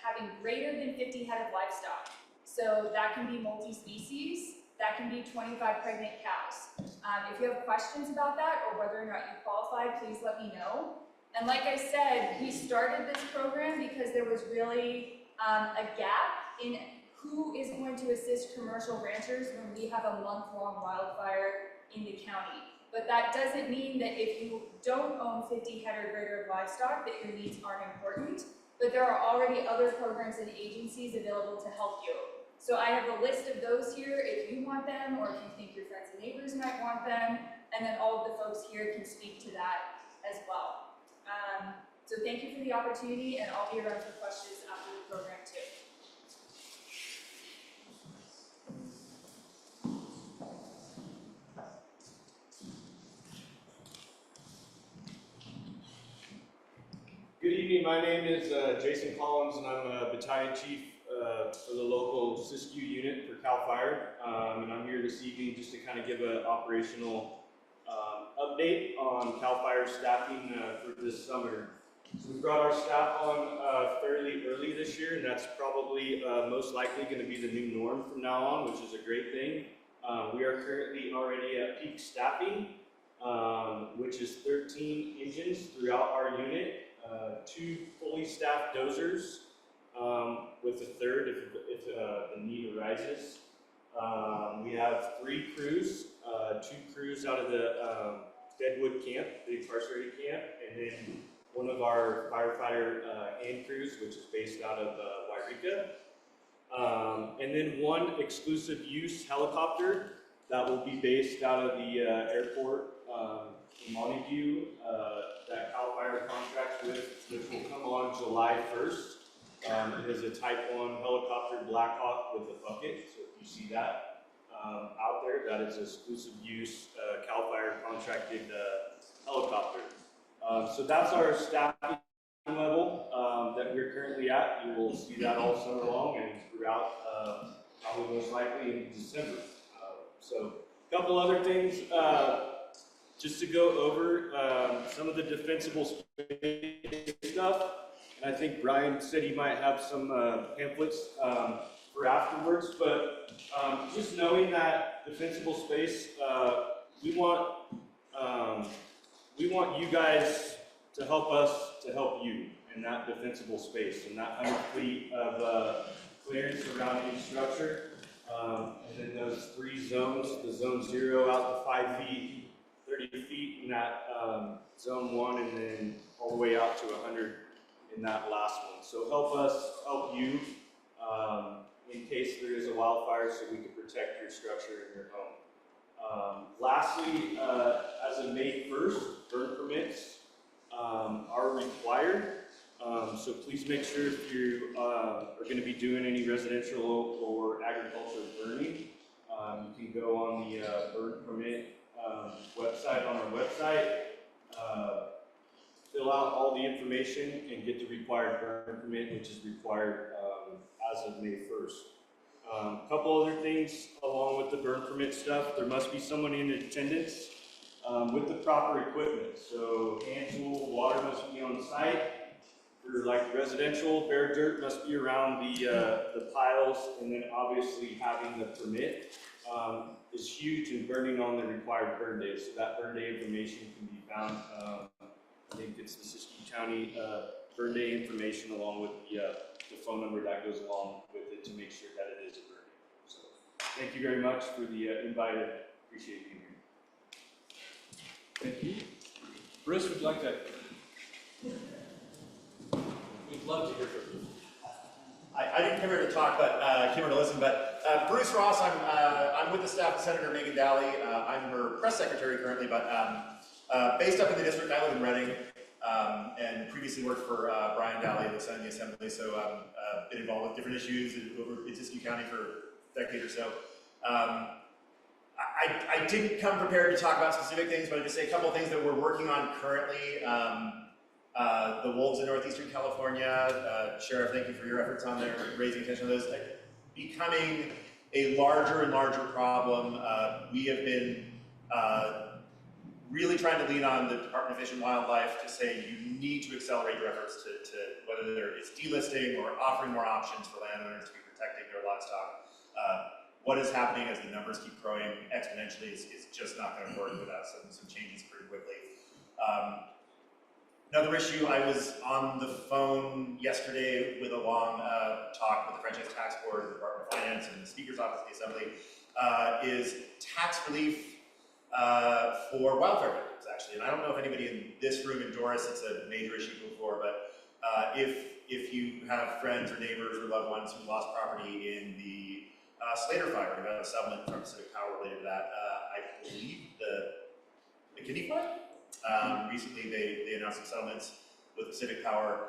having greater than 50 head of livestock. So that can be multi-species, that can be 25 pregnant cows. If you have questions about that or whether or not you qualify, please let me know. And like I said, we started this program because there was really a gap in who is going to assist commercial ranchers when we have a month-long wildfire in the county. But that doesn't mean that if you don't own 50 head or greater of livestock that your needs aren't important, but there are already other programs and agencies available to help you. So I have a list of those here if you want them, or if you think your friends and neighbors might want them, and then all of the folks here can speak to that as well. So thank you for the opportunity, and I'll be around for questions after the program too. Good evening, my name is Jason Collins, and I'm a battalion chief for the local Siskiyou unit for CAL FIRE. And I'm here this evening just to kind of give an operational update on CAL FIRE staffing for this summer. So we brought our staff on fairly early this year, and that's probably most likely going to be the new norm from now on, which is a great thing. We are currently already at peak staffing, which is 13 engines throughout our unit. 2 fully staffed dozers, with a third if the need arises. We have 3 crews, 2 crews out of the Deadwood camp, the incarcerated camp, and then one of our firefighter hand crews, which is based out of Wairika. And then 1 exclusive use helicopter that will be based out of the airport in Montague, that CAL FIRE contracts with, which will come on July 1st. It is a Type 1 helicopter Blackhawk with a bucket, so if you see that out there, that is exclusive use CAL FIRE contracted helicopter. So that's our staffing level that we're currently at. You will see that all summer long and throughout, probably most likely in December. So a couple other things. Just to go over some of the defensible space stuff, and I think Brian said he might have some pamphlets for afterwards, but just knowing that defensible space, we want you guys to help us to help you in that defensible space, in that 100 feet of clearance around each structure, and then those 3 zones, the zone 0 out to 5 feet, 30 feet in that zone 1, and then all the way out to 100 in that last one. So help us help you in case there is a wildfire, so we can protect your structure and your home. Lastly, as of May 1st, burn permits are required. So please make sure if you are going to be doing any residential or agricultural burning, you can go on the burn permit website on our website, fill out all the information and get the required burn permit, which is required as of May 1st. Couple other things along with the burn permit stuff. There must be someone in attendance with the proper equipment. So hand tool, water must be on site. For like residential, bare dirt must be around the piles, and then obviously having the permit is huge in burning on the required burn day. So that burn day information can be found. I think it's the Siskiyou County burn day information along with the phone number that goes along with it to make sure that it is a burn day. So thank you very much for the invite. I appreciate being here. Thank you. Bruce, would you like to? We'd love to hear from you. I didn't come here to talk, but came here to listen. But Bruce Ross, I'm with the staff of Senator Megan Daly. I'm her press secretary currently, but based up in the district. I live in Reading, and previously worked for Brian Daly in the Senate and the Assembly. So been involved with different issues over in Siskiyou County for a decade or so. I didn't come prepared to talk about specific things, but I'd just say a couple of things that we're working on currently. The wolves in northeastern California, Sheriff, thank you for your efforts on there, raising attention to those. Becoming a larger and larger problem. We have been really trying to lean on the Department of Fish and Wildlife to say you need to accelerate your efforts to whether there is delisting or offering more options for landowners to be protecting their livestock. What is happening as the numbers keep growing exponentially is just not going to work without some changes pretty quickly. Another issue, I was on the phone yesterday with a long talk with the Franchise Tax Board, the Department of Finance, and the Speaker's Office of the Assembly, is tax relief for wildfire victims, actually. And I don't know if anybody in this room in Dorris, it's a major issue before, but if you have friends or neighbors or loved ones who lost property in the Slater fire, we got a settlement from Pacific Power related to that. I believe the kidney fire? Recently, they announced some settlements with Pacific Power.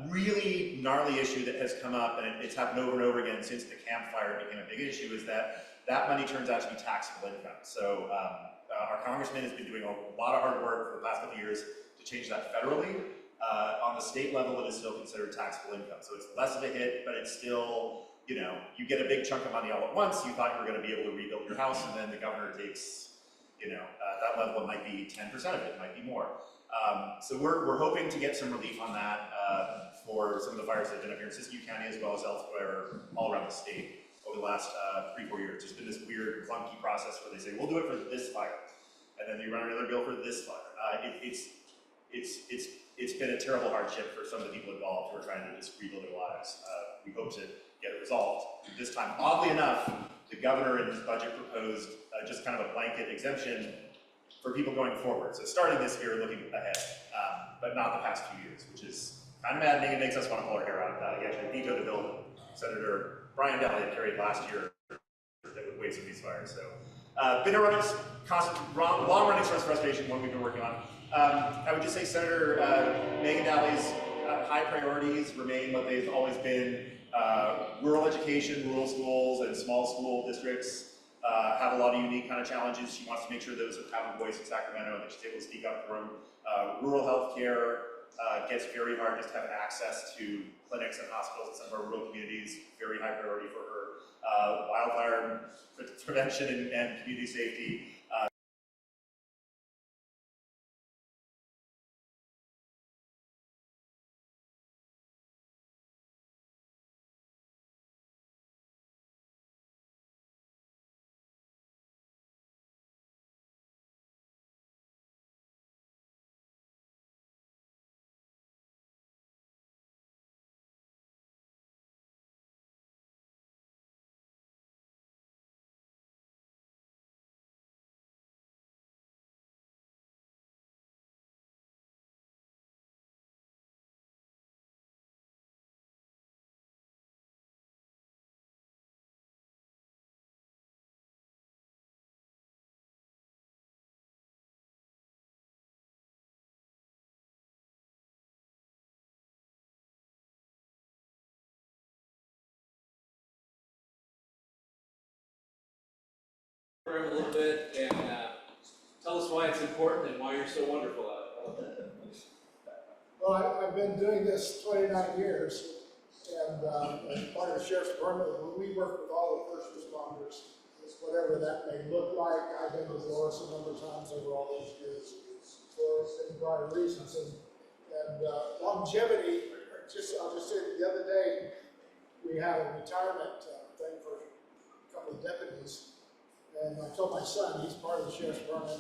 Really gnarly issue that has come up, and it's happened over and over again since the campfire became a big issue, is that money turns out to be taxable income. So our congressman has been doing a lot of hard work for the past couple of years to change that federally. On the state level, it is still considered taxable income. So it's less of a hit, but it's still, you get a big chunk of money all at once. You thought you were going to be able to rebuild your house, and then the governor takes that level. It might be 10% of it, might be more. So we're hoping to get some relief on that for some of the fires that have been up here in Siskiyou County as well as elsewhere all around the state over the last 3-4 years. There's been this weird clunky process where they say, we'll do it for this fire, and then they run another bill for this fire. It's been a terrible hardship for some of the people involved who are trying to just rebuild their lives. We hope to get it resolved. This time, oddly enough, the governor in his budget proposed just kind of a blanket exemption for people going forward. So starting this year, looking ahead, but not the past 2 years, which is kind of maddening. It makes us want to pull our hair out. He actually vetoed a bill Senator Brian Daly had carried last year that would waive some of these fires. So been a long-running source of frustration, one we've been working on. I would just say Senator Megan Daly's high priorities remain what they've always been. Rural education, rural schools, and small school districts have a lot of unique kind of challenges. She wants to make sure those have a voice in Sacramento and that she's able to speak up for them. Rural health care gets very hard just to have access to clinics and hospitals in some of our rural communities. Very high priority for her. Wildfire prevention and community safety. A little bit and tell us why it's important and why you're so wonderful at it. Well, I've been doing this 29 years, and as part of the Sheriff's Department, we work with all the first responders, whatever that may look like. I've been to Dorris a number of times over all those years for a variety of reasons. And longevity, I'll just say the other day, we had a retirement thing for a couple of deputies, and I told my son, he's part of the Sheriff's Department,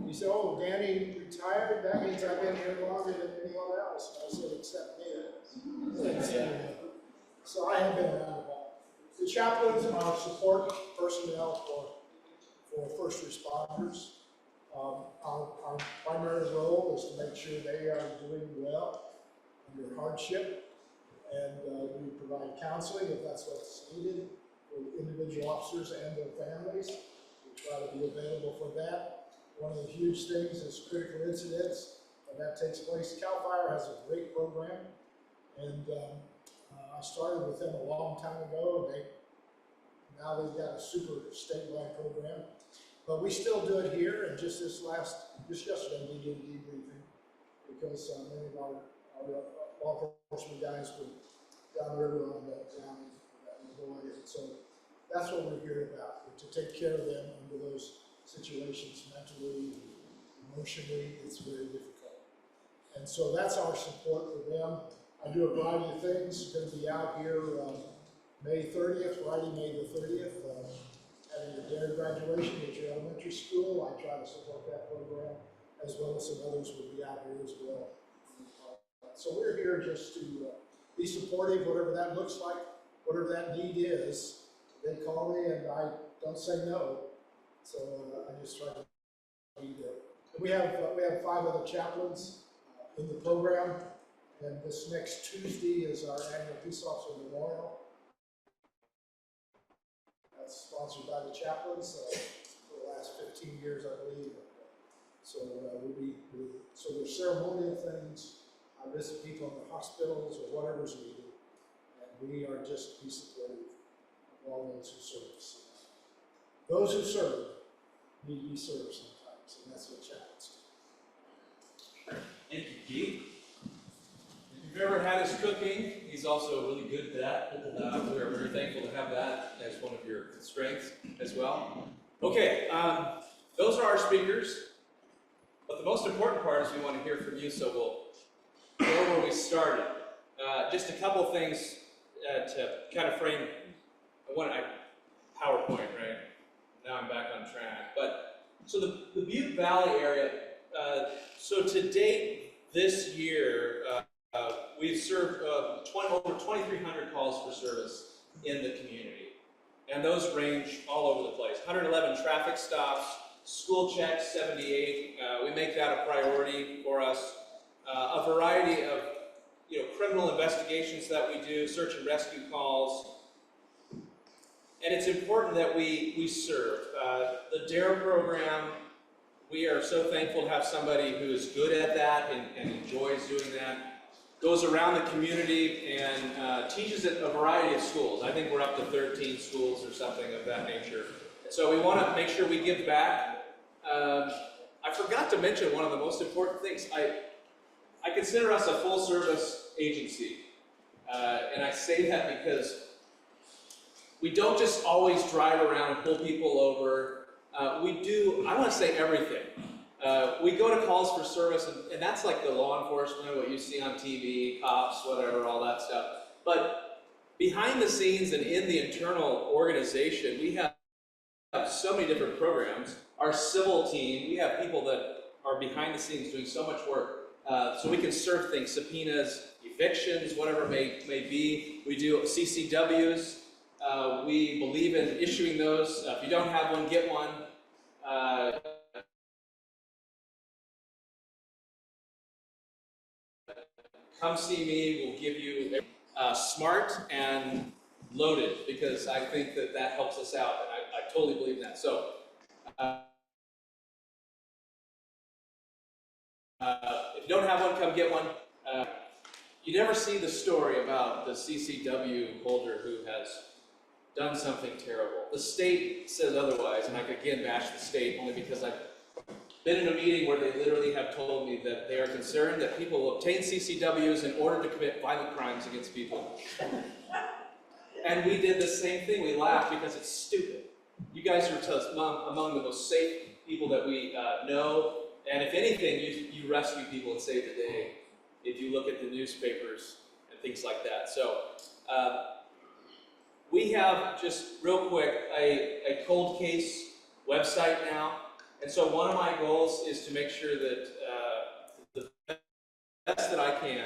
he said, "Oh, Danny retired? That means I've been here longer than anyone else." And I said, "Except me." So I have been around a while. The chaplains are support personnel for first responders. Our primary role is to make sure they are doing well under hardship, and we provide counseling if that's what's needed for individual officers and their families. We try to be available for that. One of the huge things is critical incidents, and that takes place. CAL FIRE has a great program, and I started with them a long time ago, and now they've got a super statewide program. But we still do it here, and just yesterday we did a debriefing because many of our law enforcement guys were down the river on that down that area. So that's what we're here about, to take care of them under those situations, mentally, emotionally. It's very difficult. And so that's our support for them. I do a variety of things. Going to be out here May 30th, Friday, May the 30th, having a DARE graduation at your elementary school. I try to support that program, as well as some others will be out here as well. So we're here just to be supportive, whatever that looks like, whatever that need is. They call me and I don't say no. So I just try to be there. We have 5 other chaplains in the program, and this next Tuesday is our annual Peace Officer Memorial. That's sponsored by the chaplains for the last 15 years, I believe. So so there's ceremonial things. I visit people in the hospitals or whatever's needed, and we are just to be supportive of all those who serve. Those who serve need to be served sometimes, and that's what chaplains do. Thank you, Keith. If you've ever had us cooking, he's also really good at that. We are very thankful to have that as one of your strengths as well. Okay, those are our speakers. But the most important part is we want to hear from you, so we'll go where we started. Just a couple of things to kind of frame. PowerPoint, right? Now I'm back on track. But so the Butte Valley area. So to date this year, we've served over 2,300 calls for service in the community, and those range all over the place. 111 traffic stops, school checks, 78. We make that a priority for us. A variety of criminal investigations that we do, search and rescue calls. And it's important that we serve. The DARE program, we are so thankful to have somebody who is good at that and enjoys doing that. Goes around the community and teaches at a variety of schools. I think we're up to 13 schools or something of that nature. So we want to make sure we give back. I forgot to mention one of the most important things. I consider us a full-service agency. And I say that because we don't just always drive around and pull people over. We do, I want to say everything. We go to calls for service, and that's like the law enforcement, what you see on TV, cops, whatever, all that stuff. But behind the scenes and in the internal organization, we have so many different programs. Our civil team, we have people that are behind the scenes doing so much work. So we can serve things, subpoenas, evictions, whatever it may be. We do CCWs. We believe in issuing those. If you don't have one, get one. Come see me. We'll give you smart and loaded, because I think that helps us out, and I totally believe that. So if you don't have one, come get one. You never see the story about the CCW holder who has done something terrible. The state says otherwise, and I could again bash the state only because been in a meeting where they literally have told me that they are concerned that people will obtain CCWs in order to commit violent crimes against people. And we did the same thing. We laughed because it's stupid. You guys are among the most safe people that we know. And if anything, you rescue people and save the day if you look at the newspapers and things like that. So we have, just real quick, a cold case website now. And so one of my goals is to make sure that the best that I can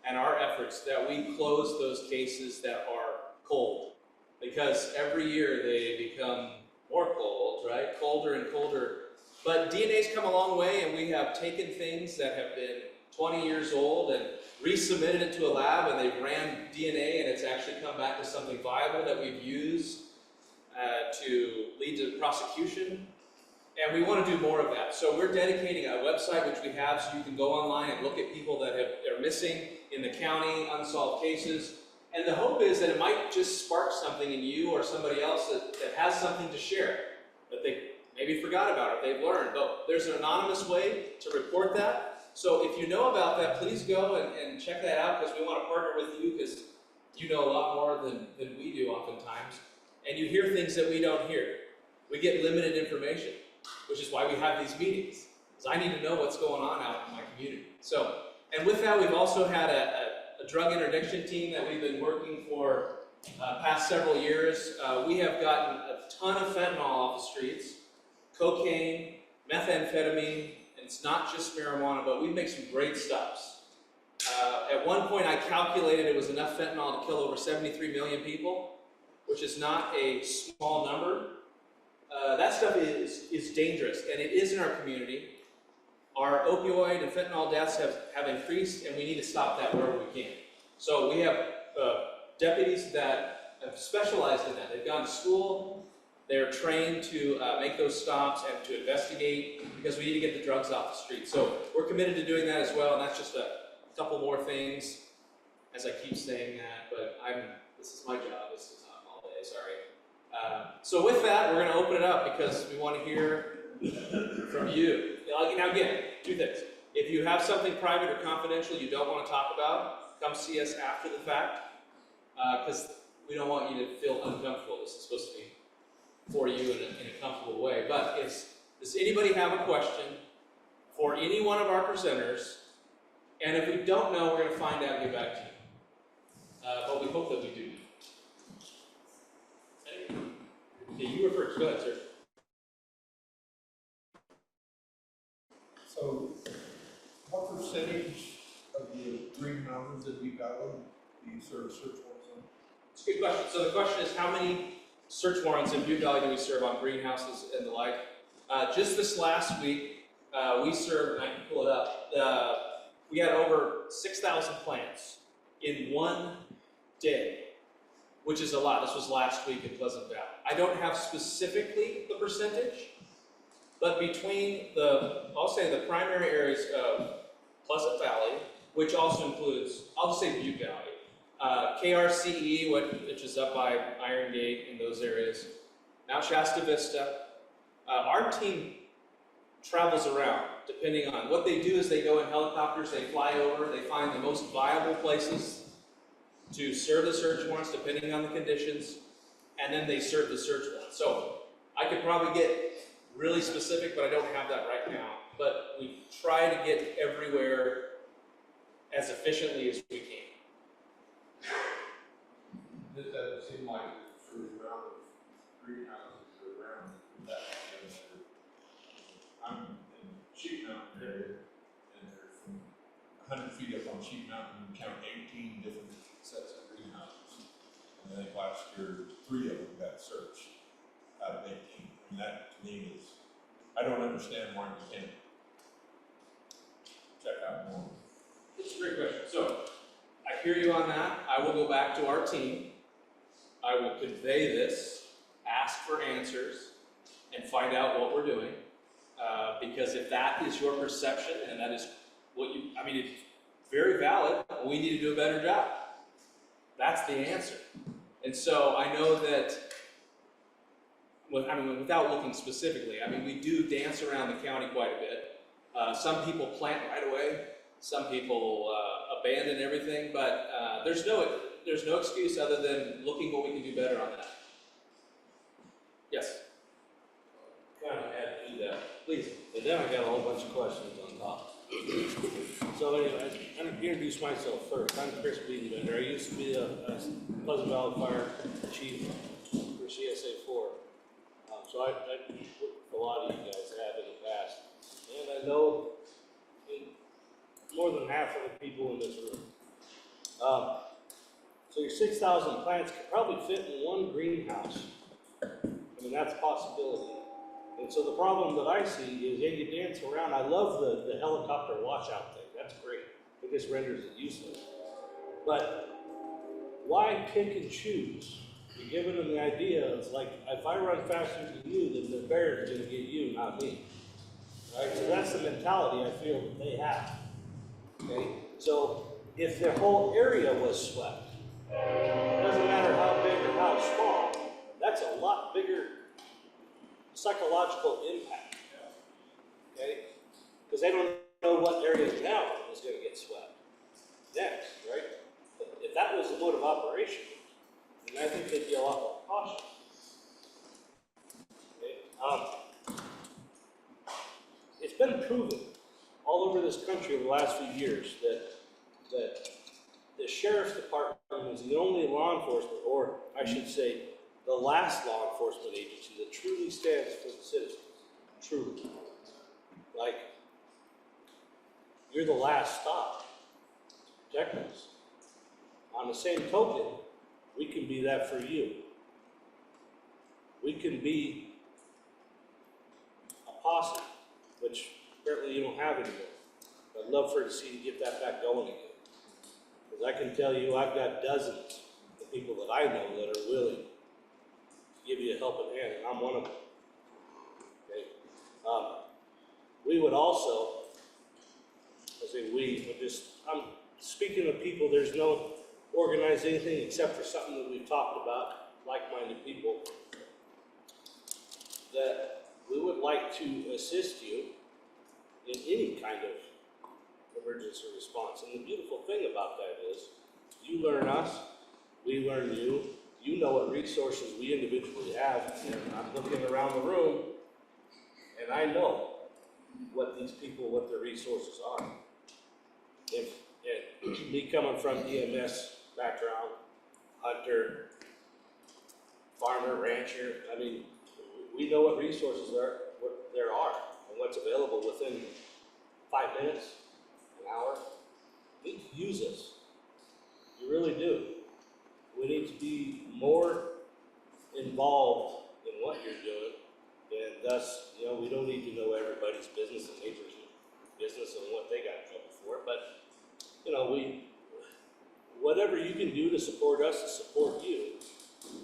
and our efforts that we close those cases that are cold. Because every year they become more cold, right? Colder and colder. But DNA's come a long way, and we have taken things that have been 20 years old and resubmitted it to a lab, and they've ran DNA, and it's actually come back to something viable that we've used to lead to prosecution. And we want to do more of that. So we're dedicating a website, which we have, so you can go online and look at people that are missing in the county, unsolved cases. And the hope is that it might just spark something in you or somebody else that has something to share, that they maybe forgot about or they've learned. But there's an anonymous way to report that. So if you know about that, please go and check that out, because we want to partner with you, because you know a lot more than we do oftentimes. And you hear things that we don't hear. We get limited information, which is why we have these meetings, because I need to know what's going on out in my community. So, and with that, we've also had a drug interdiction team that we've been working for past several years. We have gotten a ton of fentanyl off the streets, cocaine, methamphetamine, and it's not just marijuana, but we make some great stops. At one point, I calculated it was enough fentanyl to kill over 73 million people, which is not a small number. That stuff is dangerous, and it is in our community. Our opioid and fentanyl deaths have increased, and we need to stop that wherever we can. So we have deputies that have specialized in that. They've gone to school, they're trained to make those stops and to investigate, because we need to get the drugs off the street. So we're committed to doing that as well, and that's just a couple more things, as I keep saying that, but this is my job, this is not all day, sorry. So with that, we're going to open it up, because we want to hear from you. Now again, two things. If you have something private or confidential you don't want to talk about, come see us after the fact, because we don't want you to feel uncomfortable. This is supposed to be for you in a comfortable way. But does anybody have a question for any one of our presenters? And if we don't know, we're going to find out and get back to you. But we hope that we do. Yeah, you were first. Go ahead, sir. So, what percentage of the greenhouses that you got do you serve search warrants on? It's a good question. So the question is, how many search warrants in Butte Valley do we serve on greenhouses and the like? Just this last week, we served, and I can pull it up, we had over 6,000 plants in one day, which is a lot. This was last week in Pleasant Valley. I don't have specifically the percentage, but between I'll say the primary areas of Pleasant Valley, which also includes, I'll just say Butte Valley, KRCE, which is up by Iron Gate in those areas, Mount Shasta Vista. Our team travels around, depending on what they do. Is they go in helicopters, they fly over, they find the most viable places to serve the search warrants, depending on the conditions, and then they serve the search warrant. So I could probably get really specific, but I don't have that right now. But we try to get everywhere as efficiently as we can. This doesn't seem like it's true amount of greenhouses around that. I'm in Sheep Mountain area, and there's from 100 feet up on Sheep Mountain, you count 18 different sets of greenhouses. And I think last year, 3 of them got searched out of 18. And that, to me, is, I don't understand why we can't check out more. It's a great question. So I hear you on that. I will go back to our team. I will convey this, ask for answers, and find out what we're doing. Because if that is your perception, and that is what it's very valid, we need to do a better job. That's the answer. And so I know that without looking specifically, I mean, we do dance around the county quite a bit. Some people plant right away, some people abandon everything, but there's no excuse other than looking what we can do better on that. Yes? Kind of add to that, Please. and then I got a whole bunch of questions on top. So anyway, I'm gonna introduce myself first. I'm Chris Beaton. I used to be a Pleasant Valley Fire Chief for CSA 4. So I worked with a lot of you guys have in the past. And I know more than half of the people in this room. So your 6,000 plants could probably fit in one greenhouse. I mean, that's a possibility. And so the problem that I see is, yeah, you dance around. I love the helicopter washout thing. That's great. It just renders it useless. But why pick and choose? You're giving them the idea of, like, if I run faster than you, then the bear is going to get you, not me. Right? So that's the mentality I feel that they have. Okay? So if their whole area was swept, it doesn't matter how big or how small, that's a lot bigger psychological impact. Okay? Because they don't know what area of town is going to get swept next, right? But if that was the mode of operation, then I think they'd be a lot more cautious. Okay? It's been proven all over this country in the last few years that the sheriff's department is the only law enforcement, or I should say, the last law enforcement agency that truly stands for the citizens. Truly. Like, you're the last stop to protect us. On the same token, we can be that for you. We can be a posse, which apparently you don't have anymore. I'd love for to see you get that back going again. Because I can tell you, I've got dozens of people that I know that are willing to give you a helping hand, and I'm one of them. Okay? We would also, I'm speaking of people, there's no organize anything except for something that we've talked about, like-minded people, that we would like to assist you in any kind of emergency response. And the beautiful thing about that is, you learn us, we learn you, you know what resources we individually have, and I'm looking around the room, and I know what these people, what their resources are. If me coming from EMS background, hunter, farmer, rancher, I mean, we know what resources there are and what's available within 5 minutes, an hour. You need to use this. You really do. We need to be more involved in what you're doing, and thus, we don't need to know everybody's business and neighbor's business and what they got in trouble for, but whatever you can do to support us, to support you,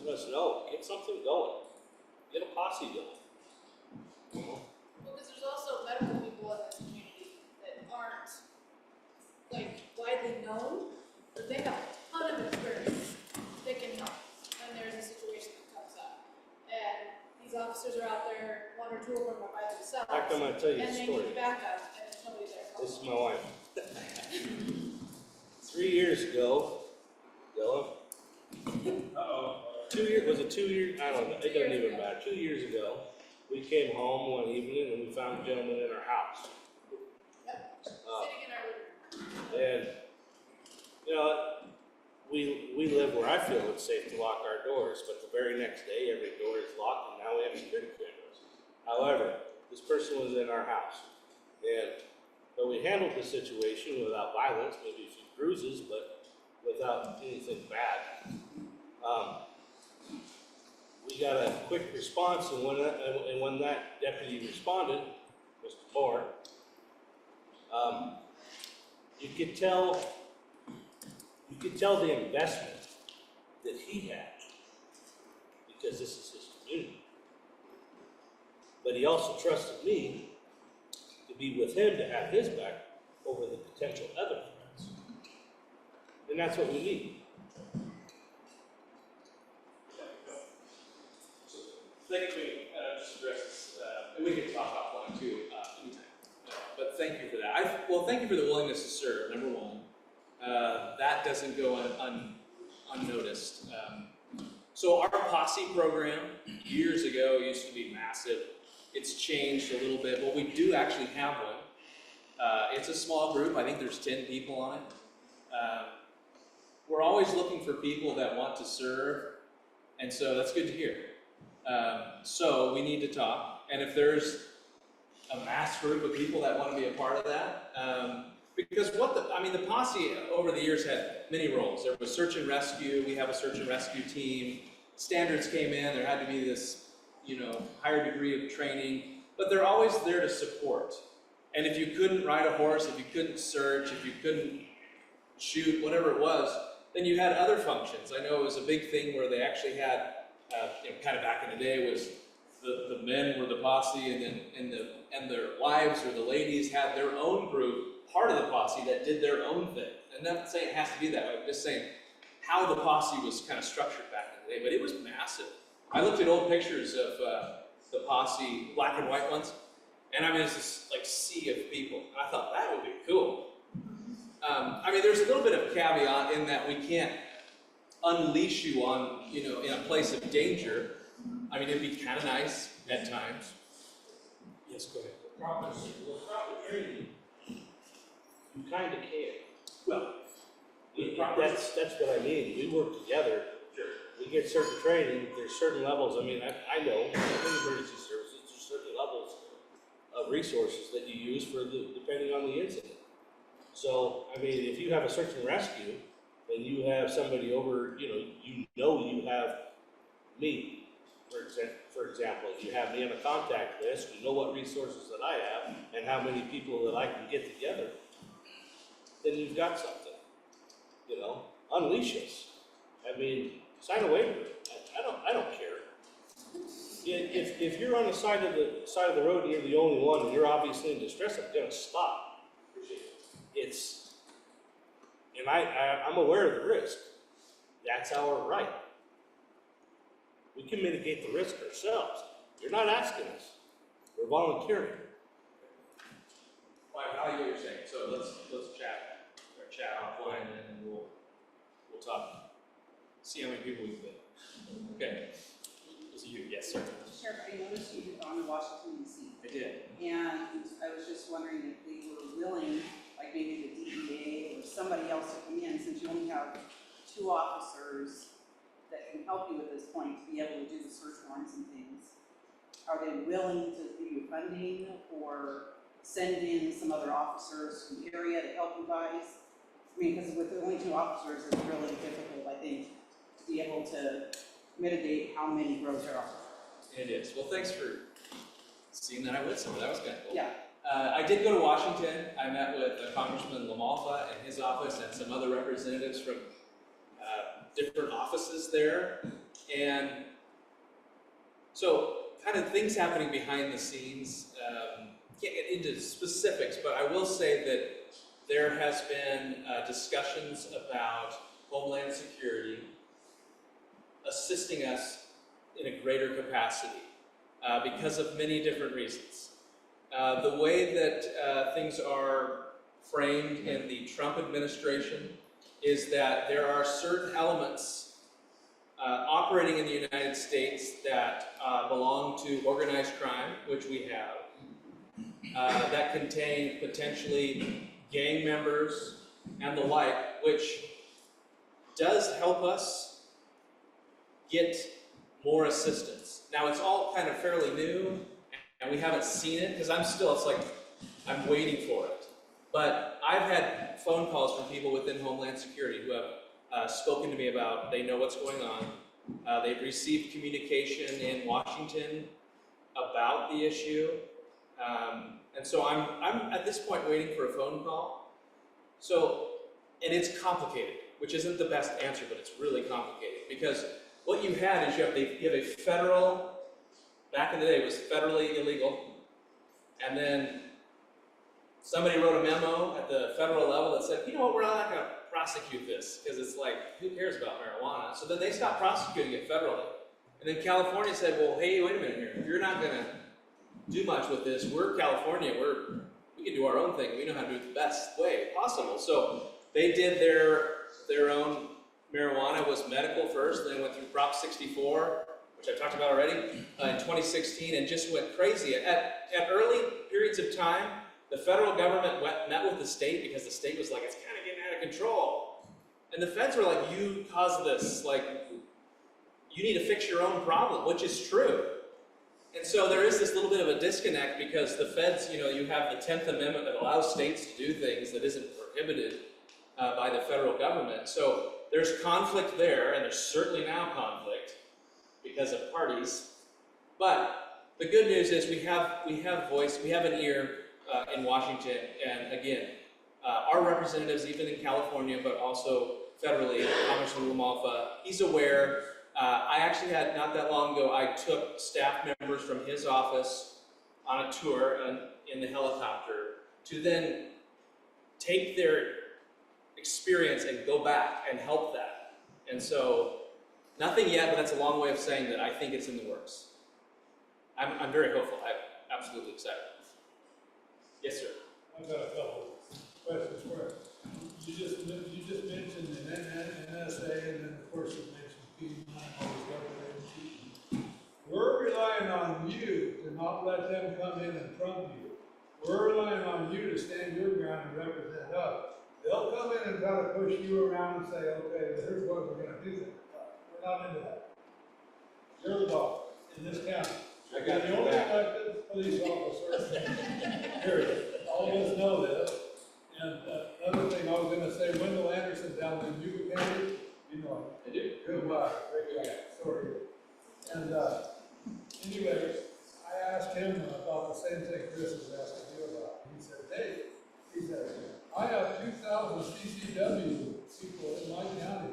let us know. Get something going. Get a posse going. Well, because there's also medical people in this community that aren't, widely known, but they have a ton of experience. They can help when there's a situation that comes up. And these officers are out there, one or two of them are by themselves. I'm going to tell you a and they story. need backup, and there's nobody there. This is my wife. 3 years ago, Dylan. 2 years, was it 2 years? I don't know, it doesn't even matter. 2 years ago, we came home one evening and we found a gentleman in our house. Yep, sitting in our living room. And, we live where I feel it's safe to lock our doors, but the very next day, every door is locked and now we have security cameras. However, this person was in our house. But we handled the situation without violence, maybe a few bruises, but without anything bad. We got a quick response, and when that deputy responded, Mr. Moore, you could tell the investment that he had, because this is his community. But he also trusted me to be with him, to have his back over the potential other threats. And that's what we need. Second thing, just address this, and we can talk offline too, anytime. But thank you for that. Well, thank you for the willingness to serve, number one. That doesn't go unnoticed. So our posse program, years ago, used to be massive. It's changed a little bit, but we do actually have one. It's a small group, I think there's 10 people on it. We're always looking for people that want to serve, and so that's good to hear. So we need to talk, and if there's a mass group of people that want to be a part of that, because the posse over the years had many roles. There was search and rescue, we have a search and rescue team. Standards came in, there had to be this, higher degree of training, but they're always there to support. And if you couldn't ride a horse, if you couldn't search, if you couldn't shoot, whatever it was, then you had other functions. I know it was a big thing where they actually had, kind of back in the day, was the men were the posse, and their wives or the ladies had their own group, part of the posse that did their own thing. I'm not saying it has to be that way. I'm just saying how the posse was kind of structured back in the day, but it was massive. I looked at old pictures of the posse, black and white ones, and it's this like sea of people. And I thought that would be cool. There's a little bit of caveat in that we can't unleash you on, in a place of danger. It'd be kind of nice at times. Yes, go ahead. Without the training, you kind of can't. Well, that's what I mean. We work together. Sure. We get certain training. There's certain levels. I know in emergency services, there's certain levels of resources that you use depending on the incident. So, if you have a search and rescue, and you have somebody over, you have me, for example. You have me on a contact list, you know what resources that I have, and how many people that I can get together, then you've got something. Unleash us. Sign a waiver. I don't care. If you're on the side of the road and you're the only one, and you're obviously in distress, I'm gonna stop. I'm aware of the risk. That's our right. We can mitigate the risk ourselves. You're not asking us. We're volunteering. Well, I value what you're saying, so let's chat offline, and then we'll talk. See how many people we can get. Okay. Is it you? Yes, sir. Sheriff, I noticed you had gone to Washington DC. I did. And I was just wondering if they were willing, like maybe the DEA or somebody else to come in, since you only have 2 officers that can help you at this point to be able to do the search warrants and things. Are they willing to give you funding or send in some other officers from the area to help you guys? Because with only 2 officers, it's really difficult, I think, to be able to mitigate how many grows there are. It is. Well, thanks for seeing that I went somewhere. That was kind of cool. Yeah. I did go to Washington. I met with Congressman LaMalfa and his office and some other representatives from different offices there. And so kind of things happening behind the scenes. Can't get into specifics, but I will say that there has been discussions about Homeland Security assisting us in a greater capacity because of many different reasons. The way that things are framed in the Trump administration is that there are certain elements operating in the United States that belong to organized crime, which we have, that contain potentially gang members and the like, which does help us get more assistance. Now, it's all kind of fairly new, and we haven't seen it, because I'm waiting for it. But I've had phone calls from people within Homeland Security who have spoken to me about, they know what's going on. They've received communication in Washington about the issue. And so I'm at this point waiting for a phone call. So, and it's complicated, which isn't the best answer, but it's really complicated. Because what you had is you have a federal, back in the day it was federally illegal, and then somebody wrote a memo at the federal level that said, you know what, we're not going to prosecute this, because it's like, who cares about marijuana? So then they stopped prosecuting it federally. And then California said, well, hey, wait a minute here. You're not going to do much with this. We're California. We can do our own thing. We know how to do it the best way possible. So they did their own marijuana. Was medical first, then went through Prop 64, which I've talked about already, in 2016, and just went crazy. At early periods of time, the federal government met with the state because the state was like, it's kind of getting out of control. And the feds were like, you caused this. Like, you need to fix your own problem, which is true. And so there is this little bit of a disconnect because the feds, you have the 10th Amendment that allows states to do things that isn't prohibited by the federal government. So there's conflict there, and there's certainly now conflict because of parties. But the good news is we have voice, we have an ear in Washington, and again, our representatives, even in California, but also federally, Congressman LaMalfa, he's aware. I actually had, not that long ago, I took staff members from his office on a tour in the helicopter to then take their experience and go back and help that. And so, nothing yet, but that's a long way of saying that I think it's in the works. I'm very hopeful. I'm absolutely excited. Yes, sir. I've got a couple of questions for you. You just mentioned an NSA, and then of course you mentioned P9, all these government agencies. We're relying on you to not let them come in and trump you. We're relying on you to stand your ground and represent us. They'll come in and try to push you around and say, okay, here's what we're going to do. We're not into that. You're the boss in this county. I got the only elected police officer. Period. All of us know this. And another thing I was going to say, Wendell Anderson down in Yuba County, you know him. I do. Good guy, great guy. Sorry. And anyway, I asked him about the same thing Chris is asking you about. He said, hey, I have 2,000 CCW people in my county.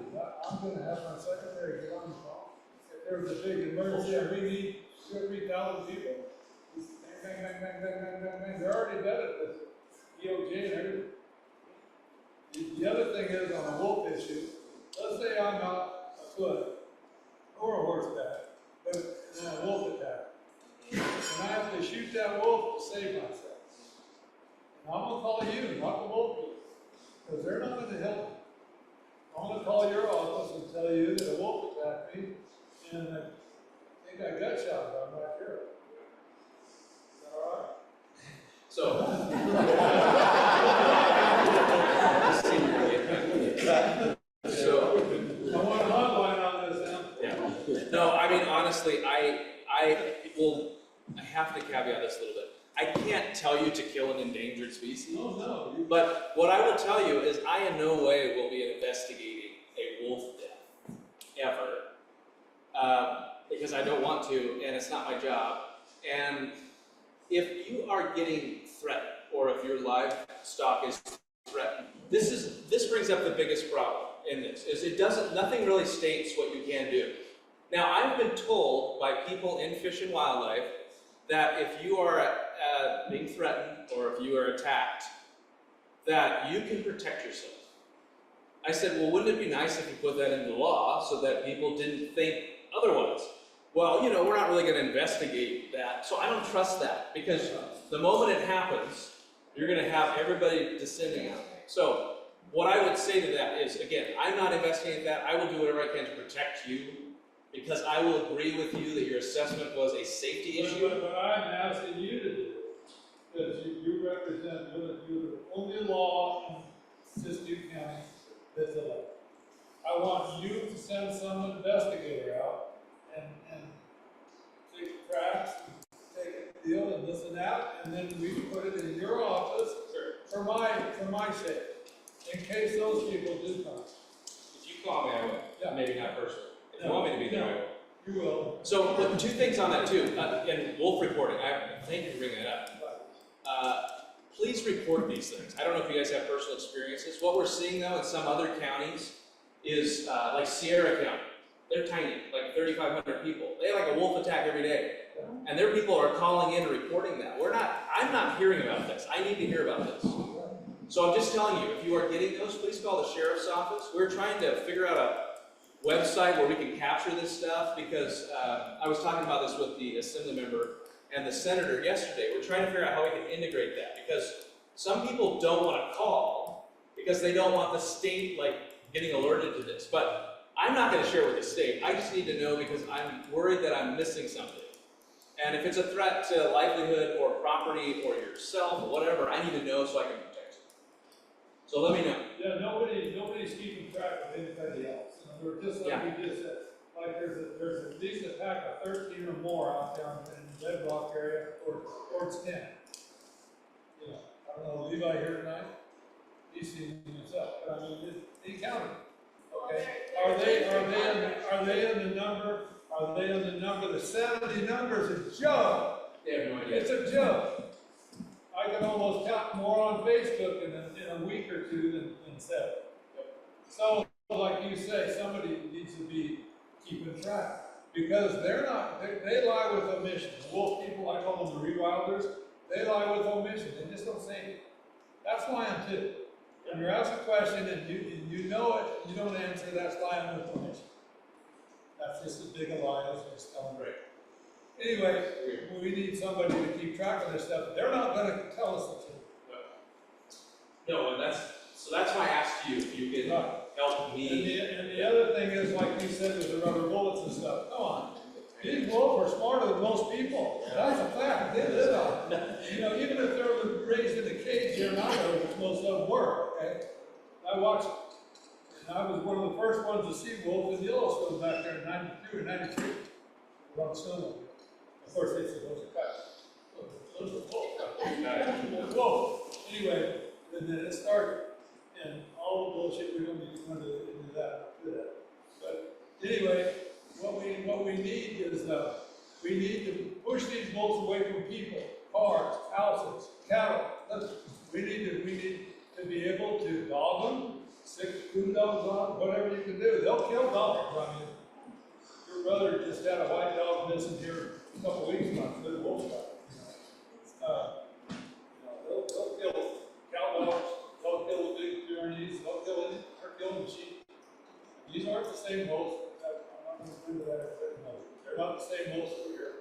I'm going to have my secretary get on the phone. If there's a big emergency and we need 2,000 or 3,000 people, bang, bang, bang, bang, bang, bang, bang. They're already vetted with DOJ and everything. The other thing is on a wolf issue, let's say I'm out afoot or a horseback, but in a wolf attack, and I have to shoot that wolf to save myself. And I'm going to call you, not the wolf, because they're not going to help me. I'm going to call your office and tell you that a wolf attacked me, and I think I got shot, but I'm not sure. Is that all right? So, I want a hotline on this now. yeah. No, I mean, honestly, I have to caveat this a little bit. I can't tell you to kill an endangered species. Oh, no. But what I will tell you is I in no way will be investigating a wolf death, ever. Because I don't want to, and it's not my job. And if you are getting threatened, or if your livestock is threatened, this brings up the biggest problem in this, is nothing really states what you can do. Now, I've been told by people in Fish and Wildlife that if you are being threatened, or if you are attacked, that you can protect yourself. I said, well, wouldn't it be nice if you put that into law so that people didn't think otherwise? Well, we're not really going to investigate that, so I don't trust that, because the moment it happens, you're going to have everybody descending on it. So what I would say to that is, again, I'm not investigating that. I will do whatever I can to protect you, because I will agree with you that your assessment was a safety issue. But I'm asking you to do it, because you represent, you're the only law in Siskiyou County that's allowed. I want you to send some investigator out and take tracks, take a deal and this and that, and then we put it in your office for my sake, in case those people do come. If you call me, I will. Yeah. Maybe not personally. If you want me to be there, I will. You will. So, but two things on that too. And wolf reporting, thank you for bringing that up. Please report these things. I don't know if you guys have personal experiences. What we're seeing though in some other counties is like Sierra County. They're tiny, like 3,500 people. They have like a wolf attack every day. And their people are calling in and reporting that. I'm not hearing about this. I need to hear about this. So I'm just telling you, if you are getting those, please call the sheriff's office. We're trying to figure out website where we can capture this stuff, because I was talking about this with the assembly member and the senator yesterday. We're trying to figure out how we can integrate that, because some people don't want to call because they don't want the state like getting alerted to this. But I'm not going to share with the state. I just need to know because I'm worried that I'm missing something. And if it's a threat to livelihood or property or yourself or whatever, I need to know so I can protect you. So let me know. Yeah, nobody's keeping track of anybody else. You know, we're just like we just said, like there's at least a pack of 13 or more out there in the Red Rock area or towards 10. You know, I don't know, Levi here tonight, he's seen them himself, but I mean, he counted. Okay, are they in the number? Are they in the number? The 70 number is a joke. They have no idea. It's a joke. I can almost count more on Facebook in a week or two than 7. So, like you say, somebody needs to be keeping track, because they're not, they lie with omission. The wolf people, I call them the rewilders, they lie with omission. They just don't say anything. That's lying too. When you're asked a question and you know it, you don't answer, that's lying with omission. That's just as big a lie as just telling right. Anyway, we need somebody to keep track of this stuff. They're not going to tell us the truth. No, and that's why I asked you if you could help me. And the other thing is, like you said, with the rubber bullets and stuff. Come on, these wolves are smarter than most people. That's a fact. They live on it. You know, even if they're raised in a cage, they're not. Most of them were. Okay, I watched. And I was one of the first ones to see wolves in Yellowstone back there in '92 or '93. Around Snowmobile. Of course, they said those are cows. Those are wolves. Whoa. Anyway, and then it started, and all the bullshit, we don't need to go into that. But anyway, what we need is we need to push these wolves away from people, cars, houses, cattle. We need to be able to dog them, stick coon dogs on, whatever you can do. They'll kill dogs. I mean, your brother just had a white dog missing here a couple weeks ago. Good wolf dog. They'll kill cow dogs. They'll kill the big Pyrenees. They'll kill any. They're killing sheep. These aren't the same wolves. I'm not going to prove that. They're not the same wolves over here.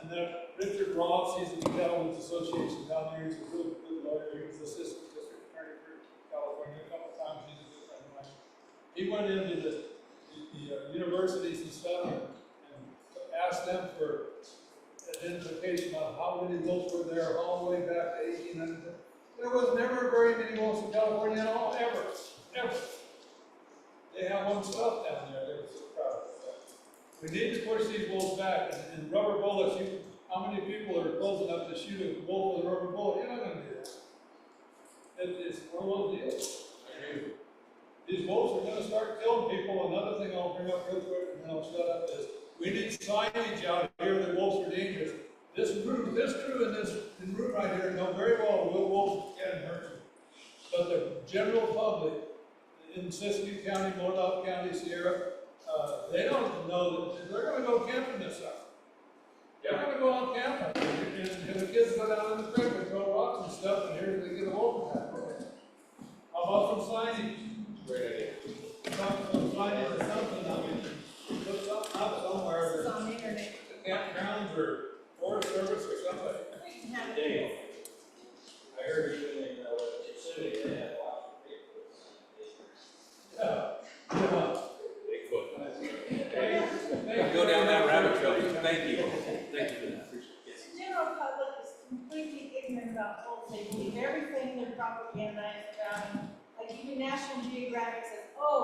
And then Richard Ross, he's in the Cattlemen's Association down there. He's a really good lawyer. He was assistant district attorney for California a couple of times. He's a good friend of mine. He went into the universities and stuff and asked them for identification on how many wolves were there all the way back to 1800. There was never very many wolves in California at all, ever. They have one stuff down there. They were so proud of that. We need to push these wolves back. And rubber bullets, how many people are close enough to shoot a wolf with a rubber bullet? You're not going to do that. It's one of those deals. These wolves are going to start killing people. Another thing I'll bring up real quick, and then I'll shut up, is we need signage out here that wolves are dangerous. This crew in this room right here know very well wolves can hurt you. But the general public in Siskiyou County, Modoc County, Sierra, they don't know that they're going to go camping this summer. They're going to go on camping. And the kids go down in the creek and throw rocks and stuff, and here they get a wolf attack. How about some signage? Great idea. Some signage or something. I mean, put something up somewhere. It's on the internet. Campgrounds or Forest Service or somebody. Dave, I heard you in Yosemite, they had lots of Bigfoot. Go down that rabbit trail. Thank you. Thank you for that. The general public is completely ignorant about wolves. They believe everything their propaganda is about them. Like even National Geographic says, oh,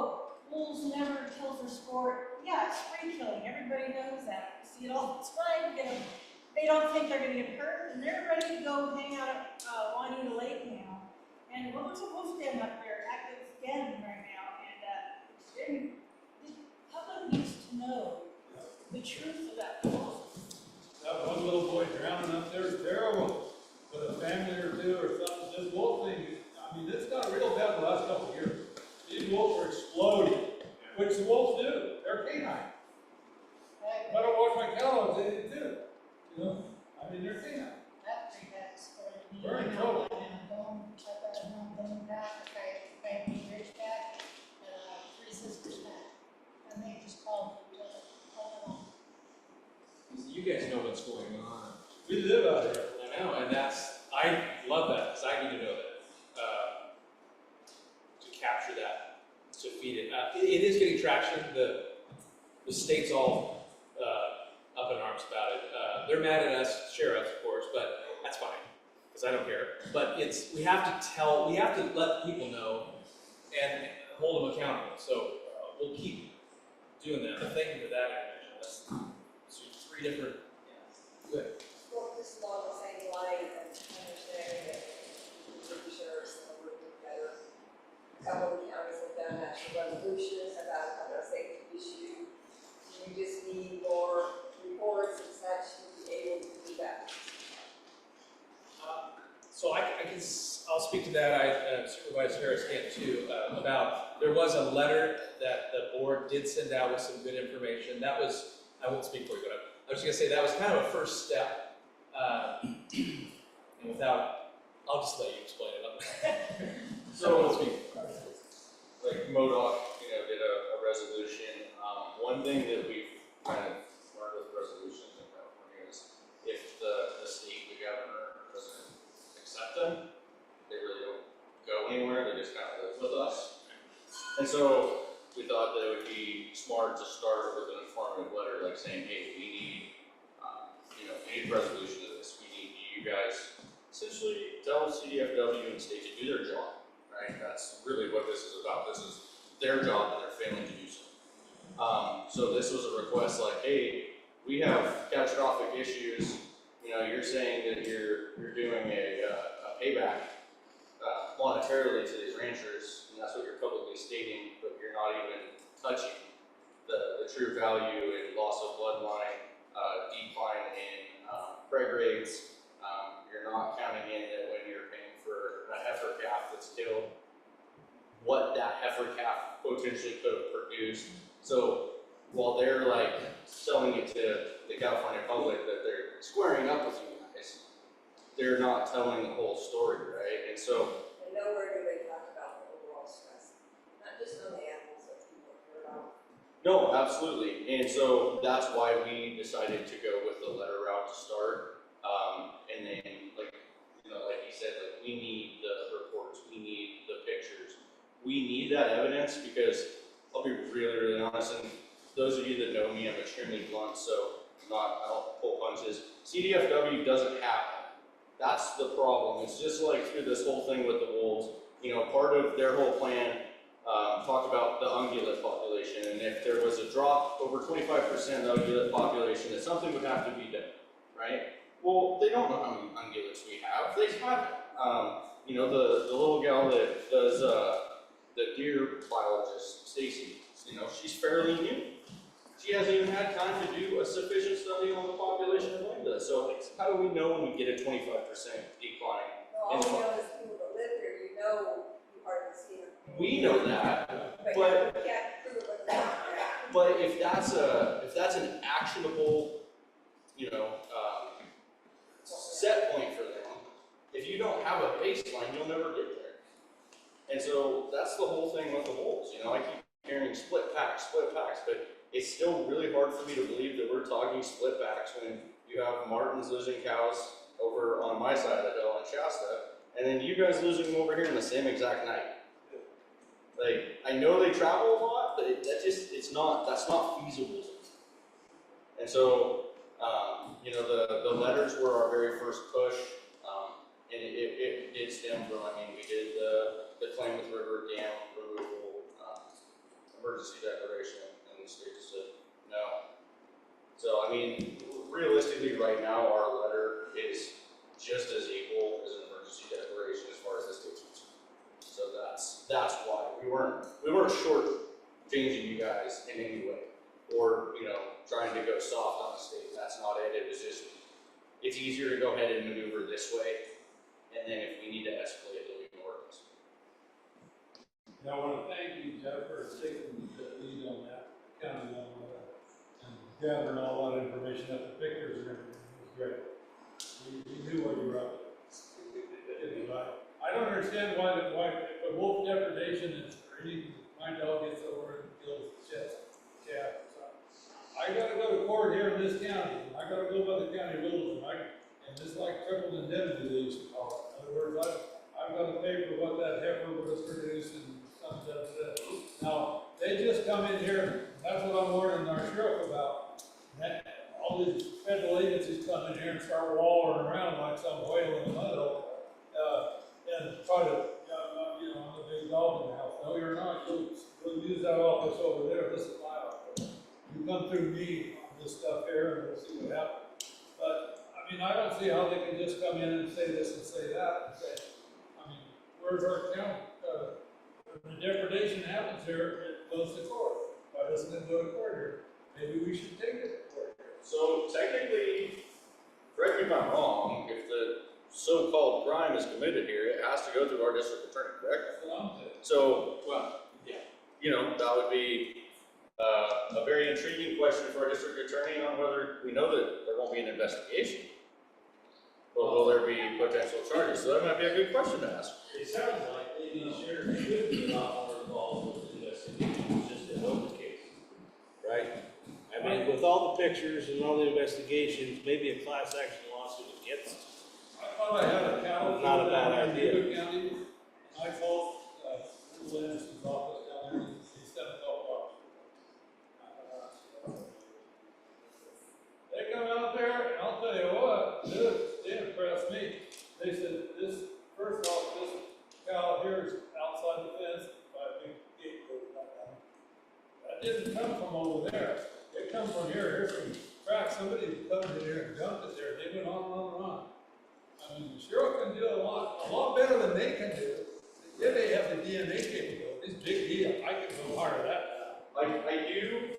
wolves never kill for sport. Yeah, it's free killing. Everybody knows that. You see it all the time. They don't think they're going to get hurt, and they're ready to go hang out at Juanita Lake now. And what was a wolf den up there? Active again right now. And the public needs to know the truth of that wolf. That one little boy drowning up there is terrible. With a family or two or something, this wolf thing, I mean, it's got real bad the last couple of years. These wolves are exploding, which the wolves do. They're canine. If I don't watch my cattle, they do. You know, I mean, they're canine. That pretty bad story. We're in trouble. Going back, family rich back, 3 sisters back. you guys know what's going on. We live out here. I know, and I love that, because I need to know that, to capture that, to feed it. It is getting traction. The state's all up in arms about it. They're mad at us, sheriffs, of course, but that's fine, because I don't care. But we have to let people know and hold them accountable. So we'll keep doing that. But thank you for that information. That's 3 different. Good. Well, just along the same line and understanding that the sheriffs are working together. A couple of counties have done national resolutions about a safety issue. We just need more reports and such to be able to do that. So I'll speak to that. Supervisor Harris can too, about, there was a letter that the board did send out with some good information. That was, I won't speak for you, but I was just gonna say that was kind of a first step. And without, I'll just let you explain it. So, I'll speak. like MODOC, did a resolution. One thing that we've kind of learned with resolutions in California is if the state, the governor, doesn't accept them, they really don't go anywhere. They just kind of live with us. And so we thought that it would be smart to start with an informative letter, like saying, hey, we need, we need a resolution to this. We need you guys essentially tell CDFW and state to do their job, right? That's really what this is about. This is their job and they're failing to do so. So this was a request like, hey, we have catastrophic issues. You're saying that you're doing a payback monetarily to these ranchers, and that's what you're publicly stating, but you're not even touching the true value and loss of bloodline, decline in preg rates. You're not counting in that when you're paying for a heifer calf that's killed, what that heifer calf potentially could have produced. So while they're like selling it to the California public that they're squaring up with you guys, they're not telling the whole story, right? And so And nowhere do they talk about the overall stress, not just on the animals that people care about. no, absolutely. And so that's why we decided to go with the letter route to start. And then, like he said, we need the reports, we need the pictures, we need that evidence because I'll be really, really honest. And those of you that know me, I'm extremely blunt, so I don't pull punches. CDFW doesn't have that. That's the problem. It's just like through this whole thing with the wolves. Part of their whole plan talked about the ungulate population, and if there was a drop over 25% of the ungulate population, that something would have to be done, right? Well, they don't know how many ungulates we have. They haven't. The little gal that does the deer biologist, Stacy, she's fairly new. She hasn't even had time to do a sufficient study on the population of ungulates. So how do we know when we get a 25% decline? All we know is people that live here, you hardly see them. We know that, but but you can't prove it with that. but if that's an actionable, set point for them, if you don't have a baseline, you'll never get there. And so that's the whole thing with the wolves. I keep hearing split packs, but it's still really hard for me to believe that we're talking split packs when you have Martins losing cows over on my side of the hill in Shasta, and then you guys losing them over here in the same exact night. Like, I know they travel a lot, but that's not feasible. And so, the letters were our very first push, and it stemmed from, we did the Klamath River Dam removal, emergency declaration, and the state just said no. So, realistically, right now, our letter is just as equal as an emergency declaration as far as the state's concerned. So that's why we weren't short changing you guys in any way, or trying to go soft on the state. That's not it. It was just it's easier to go ahead and maneuver this way, and then if we need to escalate, then we can work this way. And I want to thank you, Jeff, for taking the lead on that, county level, and gathering all that information, that the pictures and everything. It was great. You knew what you were up to. I don't understand why if a wolf depredation is or anything, my dog gets over and kills the chest, calf, or something. I gotta go to court here in this county. I gotta go triple indemnity, they used to call it. In other words, I'm gonna pay for what that heifer was produced and something like that. Now, they just come in here, that's what I'm warning our sheriff about. All these federal agencies come in here and start wallering around like some whale in the mud, and try to, you know, I'm the big dog in the house. No, you're not. You'll use that office over there. This is my office. You come through me on this stuff here, and we'll see what happens. But I mean, I don't see how they can just come in and say this and say that. And say, I mean, where's our county? When the depredation happens here, it goes to court. Why doesn't it go to court here? Maybe we should take it to court here. So technically, correct me if I'm wrong, if the so-called crime is committed here, it has to go through our district attorney, correct? That's what I'm saying. So, Well, yeah. you know, that would be a very intriguing question for our district attorney on whether we know that there won't be an investigation. But will there be potential charges? So that might be a good question to ask. It sounds like maybe the sheriff should be a lot more involved with the investigation, just to know the case. Right? I mean, with all the pictures and all the investigations, maybe a class action lawsuit against. I thought I had a cattle. Not a bad idea. County, I called, Little Anderson's office down there, he sent a call. They come out there, and I'll tell you what, they impressed me. They said, first off, this cow here is outside the fence, by a big gate goes back down. That didn't come from over there. It come from here, here's some cracks, somebody come in here and dumped it there, they went on and on and on. I mean, the sheriff can do a lot better than they can do. Yeah, they have the DNA capabilities, big deal, I can go hire that. I do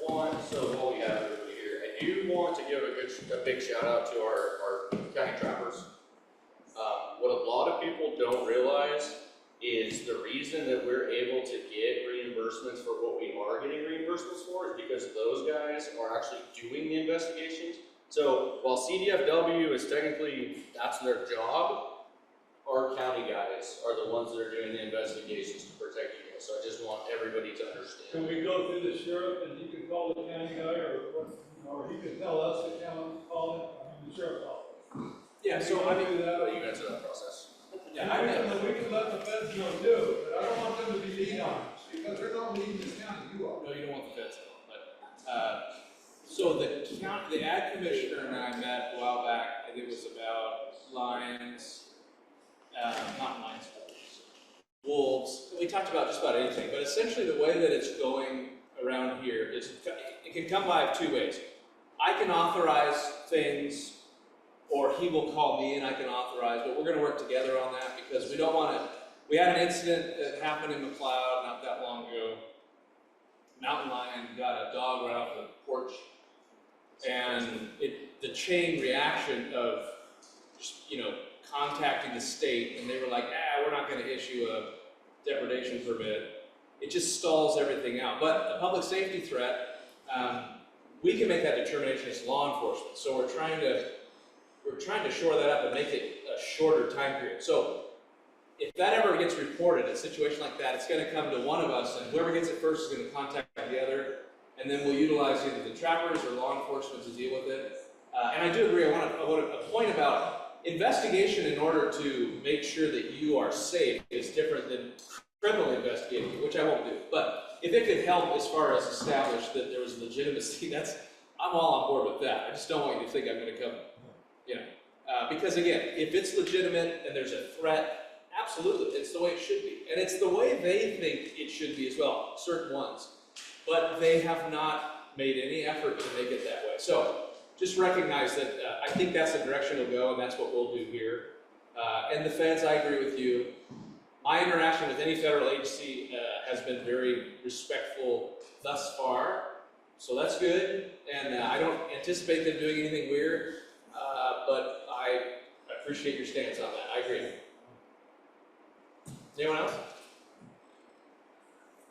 want, so what we have over here, I do want to give a big shout out to our county trappers. What a lot of people don't realize is the reason that we're able to get reimbursements for what we are getting reimbursements for is because those guys are actually doing the investigations. So while CDFW is technically, that's their job, our county guys are the ones that are doing the investigations to protect you guys. So I just want everybody to understand. Can we go through the sheriff and he can call the county guy or he can tell us to call him, the sheriff's office? Yeah, so I mean, You answer that process. yeah, We can let the feds know too, but I don't want them to be lead on us because they're not leading this county, you are. no, you don't want the feds to know, but, so the ag commissioner and I met a while back, I think it was about lions, not lions, wolves. We talked about just about anything, but essentially the way that it's going around here is, it can come by two ways. I can authorize things, or he will call me and I can authorize, but we're gonna work together on that because we don't wanna, we had an incident that happened in McLeod not that long ago. Mountain lion got a dog right off the porch, and the chain reaction of just, contacting the state, and they were like, we're not gonna issue a depredation permit. It just stalls everything out. But a public safety threat, we can make that determination as law enforcement. So we're trying to shore that up and make it a shorter time period. So if that ever gets reported, a situation like that, it's gonna come to one of us, and whoever gets it first is gonna contact the other, and then we'll utilize either the trappers or law enforcement to deal with it. And I do agree, I want a point about investigation in order to make sure that you are safe is different than criminal investigating, which I won't do. But if it could help as far as establish that there was legitimacy, I'm all on board with that. I just don't want you to think I'm gonna come, because again, if it's legitimate and there's a threat, absolutely, it's the way it should be. And it's the way they think it should be as well, certain ones. But they have not made any effort to make it that way. So just recognize that I think that's the direction it'll go, and that's what we'll do here. And the feds, I agree with you. My interaction with any federal agency has been very respectful thus far, so that's good. And I don't anticipate them doing anything weird, but I appreciate your stance on that. I agree. Anyone else?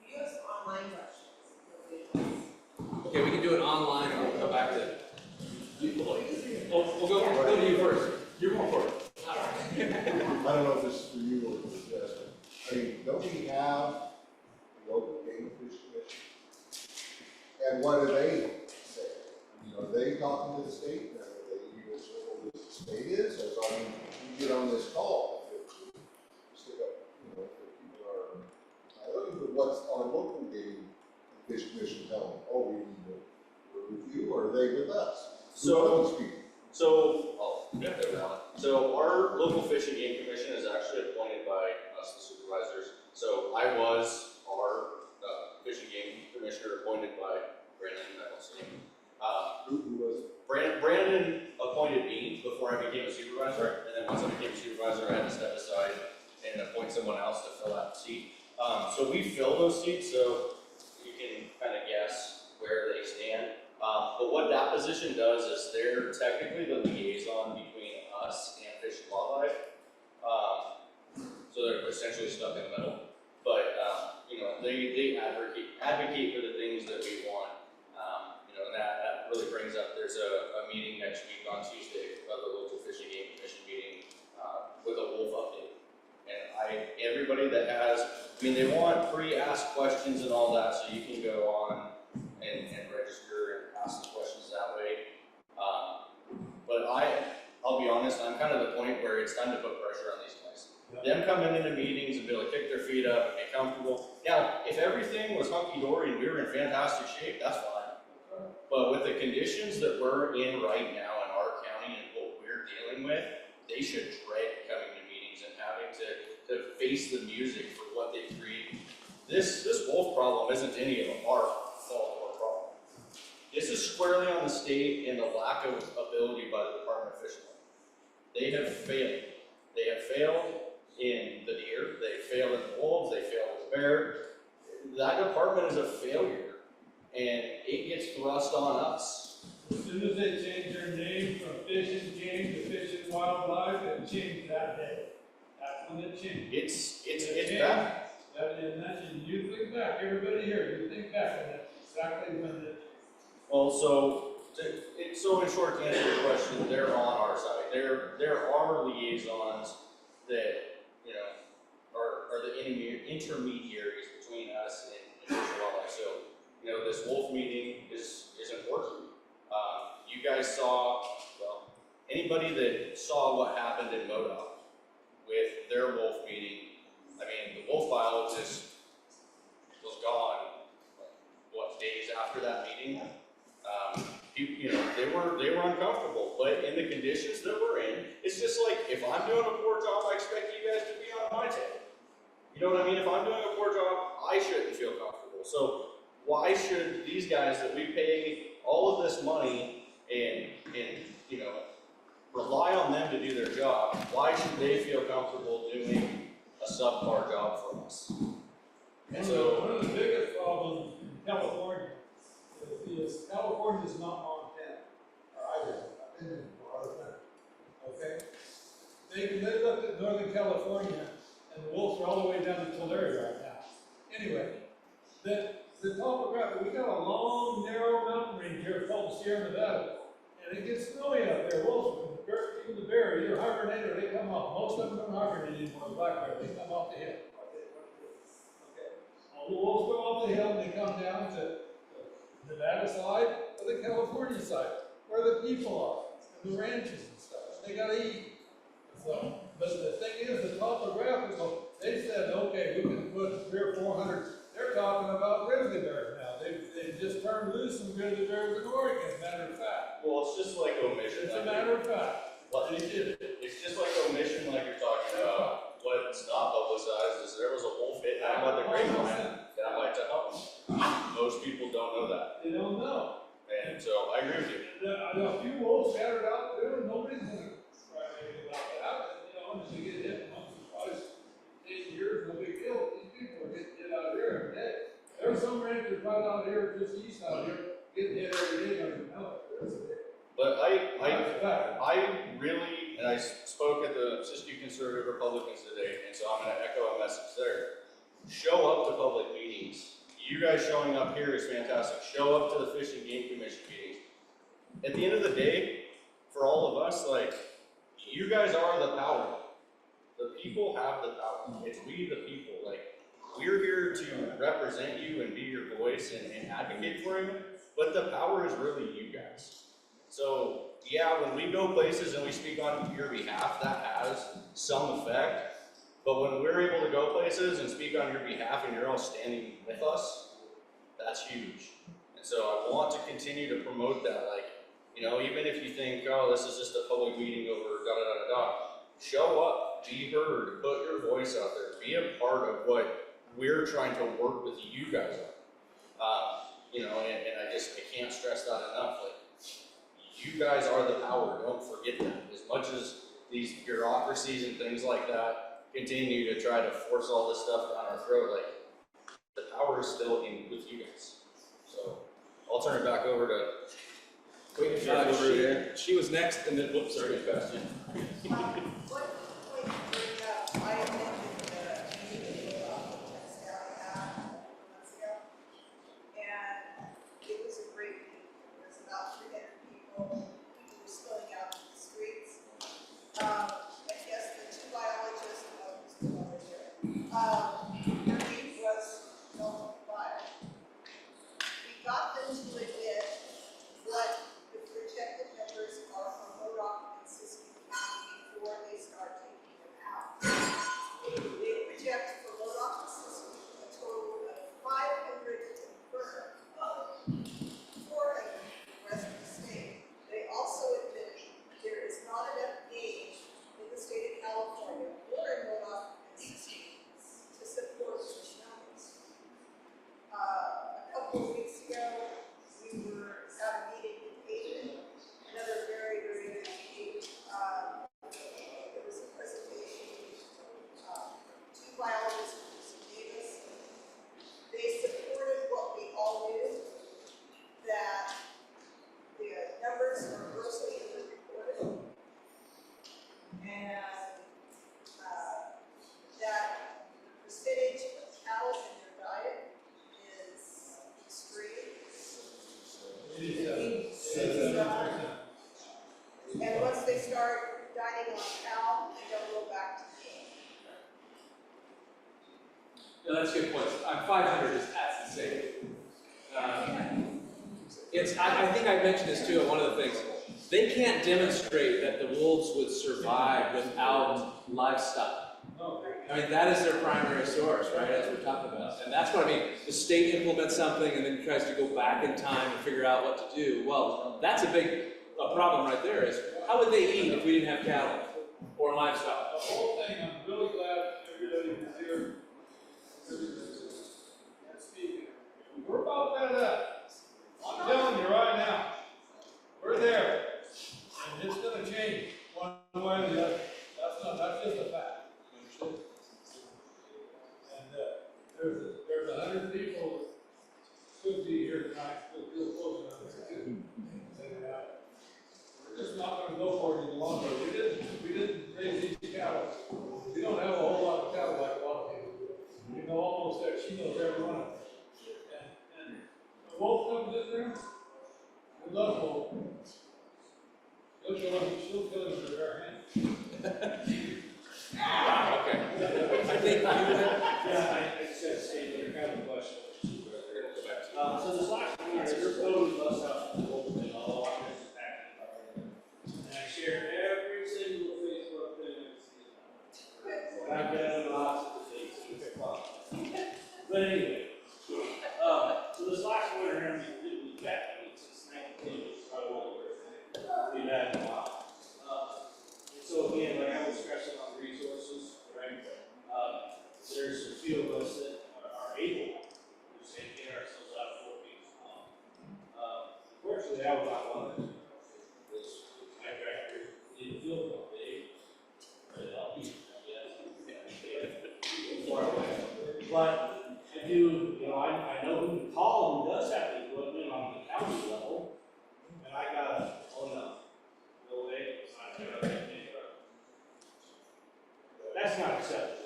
You have some online questions. Okay, we can do it online, and we'll come back to you. We'll go to you first. You're going for it. I don't know if this is for you or for Jess, but, I mean, don't we have the local game fish commission? And what do they say? Are they talking to the state? Are they even sure what the state is? As our on this call, stick up, you know, if people are, I don't even what's our local game fish commission tell them, oh, we need to work with you, or are they with us? So our local fish and game commission is actually appointed by us, the supervisors. So I was our fish and game commissioner appointed by Brandon, I don't see him. Who was it? Brandon appointed me before I became a supervisor, and then once I became a supervisor, I had to step aside and appoint someone else to fill that seat. So we fill those seats, so you can kind of guess where they stand. But what that position does is they're technically the liaison between us and Fish and Wildlife. So they're essentially stuck in the middle. But you know, they advocate for the things that we want. You know, and that really brings up. There's a meeting next week on Tuesday, the local Fish and Game Commission meeting with a wolf update. And everybody that has, I mean, they want pre-asked questions and all that, so you can go on and register and ask the questions that way. But I'll be honest, I'm kind of the point where it's time to put pressure on these guys. Them coming into meetings and be able to kick their feet up and be comfortable. Now, if everything was hunky-dory and we were in fantastic shape, that's fine. But with the conditions that we're in right now in our county and what we're dealing with, they should dread coming to meetings and having to face the music for what they create. This wolf problem isn't any of our fault or problem. This is squarely on the state and the lack of ability by the Department of Fish and Wildlife. They have failed. They have failed in the deer, they failed in the wolves, they failed in the bear. That department is a failure, and it gets thrust on us. As soon as they change their name from Fish and Game to Fish and Wildlife, it changed that day. That's when it changed. It's bad. And you think back, everybody here, you think back, and that's exactly when it. Well, so in short, to answer your question, they're on our side. There are liaisons that, you know, are the intermediaries between us and Fish and Wildlife. So, you know, this wolf meeting is important. You guys saw, well, anybody that saw what happened in Modoc with their wolf meeting, I mean, the wolf file just was gone, what, days after that meeting? You know, they were uncomfortable, but in the conditions that we're in, it's just like, if I'm doing a poor job, I expect you guys to be on my table. You know what I mean? If I'm doing a poor job, I shouldn't feel comfortable. So why should these guys that we pay all of this money and you know, rely on them to do their job, why should they feel comfortable doing a subpar job for us? And so one of the biggest problems in California is California is not Montana, or Idaho. I've been in for other countries. Okay, they looked at Northern California, and the wolves are all the way down to Tulare right now. Anyway, the topographic, we got a long, narrow mountain range here called the Sierra Nevada, and it gets snowy up there. Wolves, even the bear, either hibernate or they come off. Most of them don't hibernate anymore. The black bear, they come off the hill. Okay, all the wolves go off the hill and they come down to the Nevada side or the California side, where the people are, and the ranches and stuff. They gotta eat. So, but the thing is, the topographical, they said, okay, we can put 300 or 400. They're talking about grizzly bears now. They just turned loose some grizzly bears in Oregon, as a matter of fact. well, it's just like omission. It's a matter of fact. Well, it's just like omission, like you're talking about. What's not publicized is there was a wolf hit down by the grapevine that might have helped. Most people don't know that. They don't know. And so I agree with you. A few wolves scattered out there, and nobody's gonna try anything about that. And, you know, unless you get hit once or twice, 8 years, no big deal. These people are getting hit out here every day. There's some ranchers right out here, just east out here, getting hit every day, don't even know it. But I really, and I spoke at the Siskiyou Conservative Republicans today, and so I'm going to echo a message there. Show up to public meetings. You guys showing up here is fantastic. Show up to the Fish and Game Commission meetings. At the end of the day, for all of us, like, you guys are the power. The people have the power. It's we the people. Like, we're here to represent you and be your voice and advocate for you, but the power is really you guys. So yeah, when we go places and we speak on your behalf, that has some effect. But when we're able to go places and speak on your behalf and you're all standing with us, that's huge. And so I want to continue to promote that. Like, you know, even if you think, oh, this is just a public meeting over da-da-da-da-da, show up, be heard, put your voice out there, be a part of what we're trying to work with you guys on. You know, and I can't stress that enough. Like, you guys are the power, don't forget that. As much as these bureaucracies and things like that continue to try to force all this stuff down our throat, like, the power is still in with you guys. So I'll turn it back over to She was next, and then, whoops, sorry, Bastion. And once they start dining on cow, they don't go back to No, that's a good point. 500 is that's insane. I think I mentioned this too. One of the things, they can't demonstrate that the wolves would survive without livestock. I mean, that is their primary source, right, as we're talking about. And that's what I mean. The state implements something and then tries to go back in time and figure out what to do. Well, that's a problem right there is, how would they eat if we didn't have cattle or livestock? The whole thing, I'm really glad everybody is here. And speaking. We're about fed up. I'm telling you right now. We're there. And it's gonna change one way or the other. That's just a fact. And there's 100 people that could be here tonight, still feel close enough to. And we're just not gonna go for it any longer. We didn't raise these cattle. We don't have a whole lot of cattle like a lot of people do. We know almost that she knows every one of them. And the wolf comes in there, we love wolf. She'll kill him with her hand. Okay. I think I just got to say, but kind of a question. So this last winter, your phone bust out the whole thing, all of our and I share every single Facebook thing I see. And I've done lots of things. But anyway, so this last winter, we've had since 19, we've had a lot. And so again, like I was stressing on resources, right? There's a few of us that are able to say, get ourselves out of 4 weeks. Unfortunately, I was not one of them. My director didn't feel that day, but it helped me, far away. But I do, I know who to call who does have the equipment on the county level, and I got, oh no way, it's not gonna make me. That's not acceptable.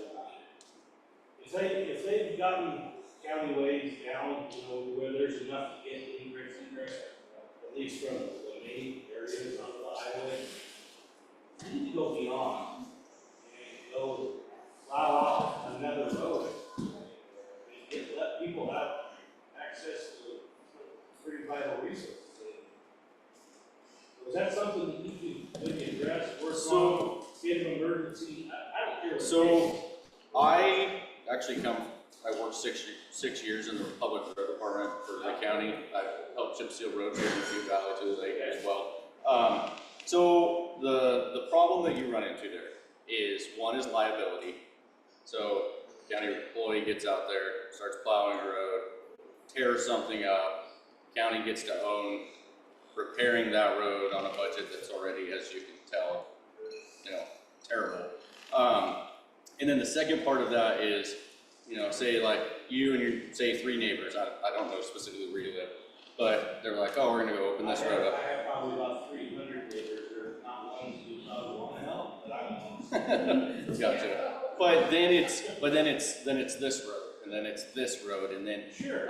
If they've gotten county ways down, where there's enough to get ingress, at least from the main areas on the highway, you need to go beyond and go plow off another road and let people have access to pretty vital resources. emergency, I don't care. So, I actually I worked six years in the public road department for the county. I helped chip seal roads here in Butte Valley to the lake as well. So the problem that you run into there is, one is liability. So county employee gets out there, starts plowing a road, tears something up, county gets to own repairing that road on a budget that's already, as you can tell, terrible. And then the second part of that is, say like you and your, say 3 neighbors, I don't know specifically where you live, but they're like, oh, we're gonna go open this road up. I have probably about 300 neighbors, or not ones who want to help, but I won't. Gotcha. But then it's this road, and then it's this road, and then sure.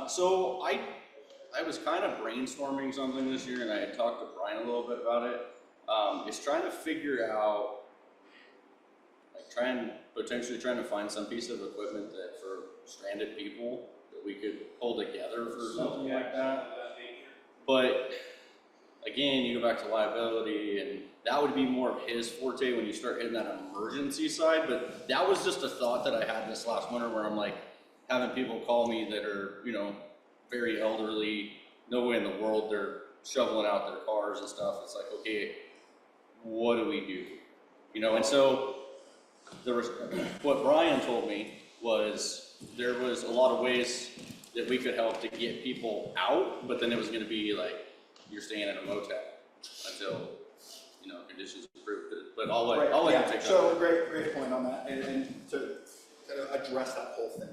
So I was kind of brainstorming something this year, and I had talked to Brian a little bit about it. It's trying to figure out, potentially trying to find some piece of equipment that for stranded people that we could pull together for something like that. But again, you go back to liability, and that would be more of his forte when you start hitting that emergency side. But that was just a thought that I had this last winter, where I'm like having people call me that are, very elderly, no way in the world they're shoveling out their cars and stuff. It's like, okay, what do we do? And so there was, what Brian told me was there was a lot of ways that we could help to get people out, but then it was going to be like you're staying in a motel until conditions improve. But I'll let him take that. So great point on that, and to kind of address that whole thing.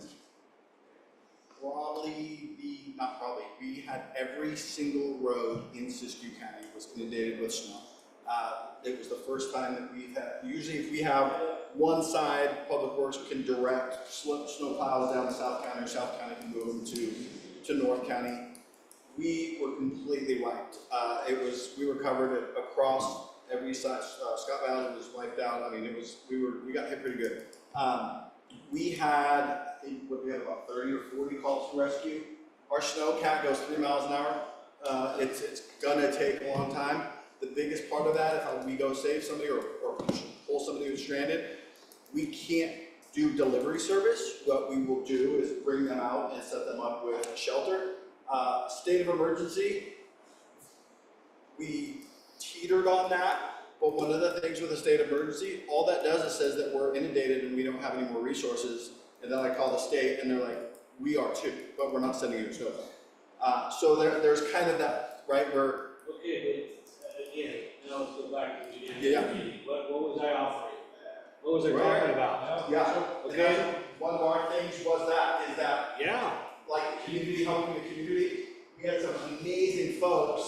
We had every single road in Siskiyou County was inundated with snow. It was the first time that we've had, usually if we have one side, Public Works can direct snow plows down to South County, or South County can move them to North County. We were completely wiped. We were covered across every side. Scott Valley was wiped out. I mean, we got hit pretty good. We had about 30 or 40 calls to rescue. Our snowcat goes 3 miles an hour. It's gonna take a long time. The biggest part of that, if we go save somebody or pull somebody who's stranded, we can't do delivery service. What we will do is bring them out and set them up with a shelter. State of emergency, we teetered on that, but one of the things with a state of emergency, all that does is says that we're inundated and we don't have any more resources, and then I call the state and they're like, we are too, but we're not sending you a snowplow. So there's kind of that, right, where... Okay, but again, let's go back to the beginning. Yeah. What was I offering? What was I talking about? Yeah. Okay. One of our things was that, like community, helping the community. We had some amazing folks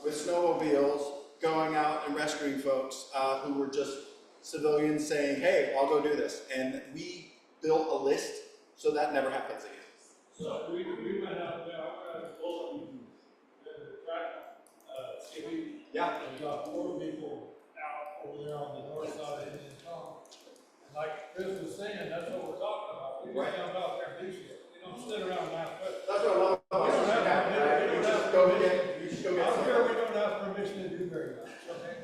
with snowmobiles going out and rescuing folks who were just civilians saying, hey, I'll go do this. And we built a list so that never happens again. So we went out there, I got a bullet in the track, skipping. Yeah. And we got 4 people out over there on the north side of Indian Tom. And like Chris was saying, that's what we're talking about. We just jump out there and do shit. We don't sit around and ask questions. That's what I love about We don't have permission. You just go get I'm sure we don't have permission to do very much, okay?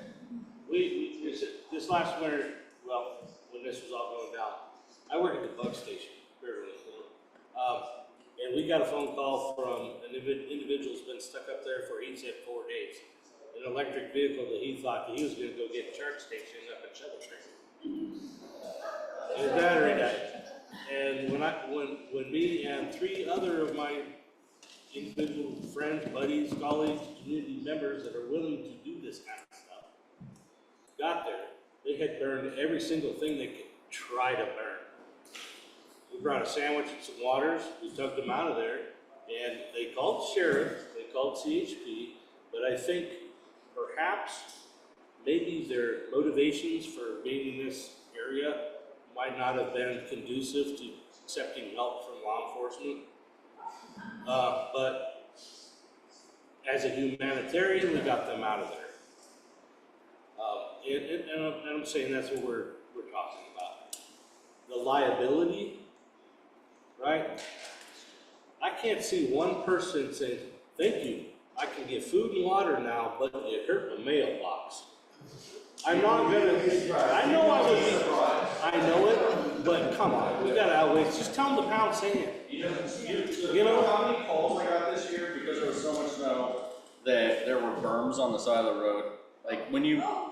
This last winter, well, when this was all going down, I worked at the bug station, Beverly Hills. And we got a phone call from an individual who's been stuck up there for, he said, 4 days. An electric vehicle that he thought that he was gonna go get a charge station up at Shovel Street. His battery died. And when me and 3 other of my individual friends, buddies, colleagues, community members that are willing to do this kind of stuff got there, they had burned every single thing they could try to burn. We brought a sandwich and some waters, we took them out of there, and they called the sheriff, they called CHP, but I think perhaps maybe their motivations for being in this area might not have been conducive to accepting help from law enforcement. But as a humanitarian, we got them out of there. And I'm saying that's what we're talking about. The liability, right? I can't see one person saying, thank you, I can get food and water now, but it hurt my mailbox. I'm not gonna, I know I would be, I know it, but come on, we gotta outweigh, just tell them to pound sand. You know how many calls I got this year because there was so much snow that there were berms on the side of the road? Like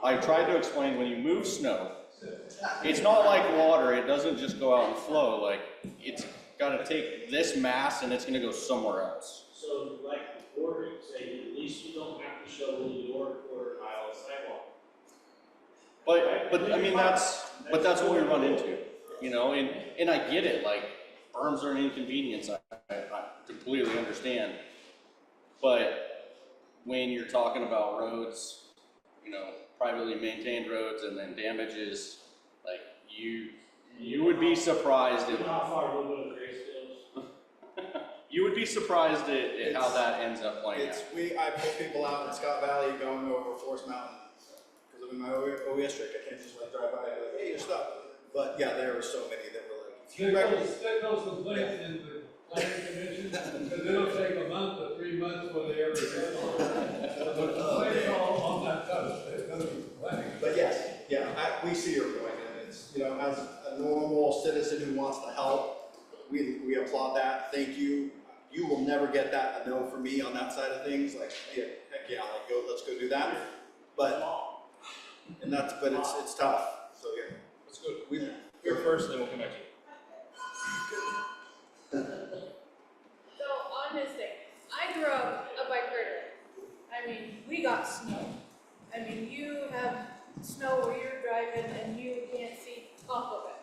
I tried to explain, when you move snow, it's not like water, it doesn't just go out and flow. Like, it's gotta take this mass and it's gonna go somewhere else. So like before, you say, at least you don't have to shovel your quarter mile of sidewalk. But I mean, that's what we run into, you know, and I get it, like, berms are an inconvenience, I completely understand. But when you're talking about roads, you know, privately maintained roads and then damages, like, you would be surprised if... How far we'll go to Grace Hills. You would be surprised at how that ends up playing out. I pull people out in Scott Valley going over Forest Mountain. Because I'm in my OES district, I can't just like drive by and be like, hey, you're stuck. But yeah, there were so many that were like, Stick those complaints in the planning commission, because it'll take a month to 3 months before they ever get on. The complaints all on that touch, it's gonna be planning. But yes, yeah, we see your point, and it's, you know, as a normal citizen who wants to help, we applaud that, thank you. You will never get that a no from me on that side of things, like, yeah, heck yeah, like, let's go do that. But it's tough, so yeah. Let's go. Here first, then we'll come back to you. So on this thing, I grew up a bike rider. I mean, we got snow. I mean, you have snow where you're driving and you can't see top of it.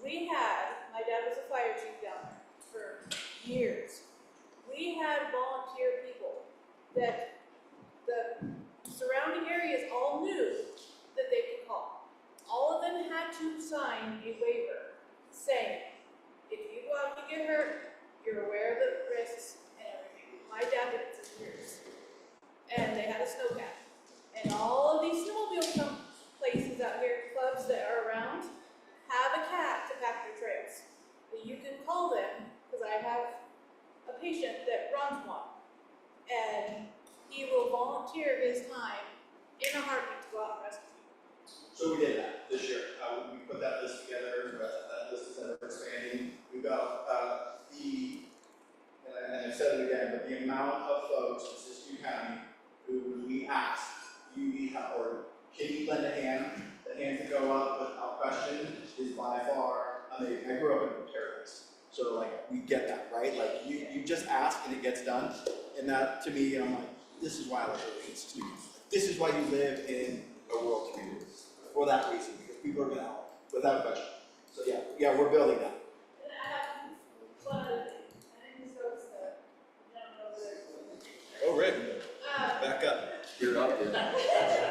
My dad was a fire chief down there for years. We had volunteer people that the surrounding areas all knew that they could call. All of them had to sign a waiver saying, if you go out and get hurt, you're aware of the risks and everything. My dad did it for years. And they had a snow cap. And all of these snowmobile places out here, clubs that are around, have a cat to pack their trails. But you can call them, because I have a patient that runs one. And he will volunteer his time in a heartbeat to go out and rescue people. So we did that this year. We put that list together, that list is ever expanding. We've got and I said it again, but the amount of folks in Siskiyou County who we ask, do you need help, or can you lend a hand? The hands that go up without question is by far amazing. I grew up in paradise, so like we get that, right? Like you just ask and it gets done. And that to me, I'm like, this is why I live in Siskiyou. This is why you live in a rural community. For that reason, because people are gonna help, without question. So yeah, we're building that. And I have one other thing. I think this goes to gentleman over there. Oh, Rick, back up. You're up there.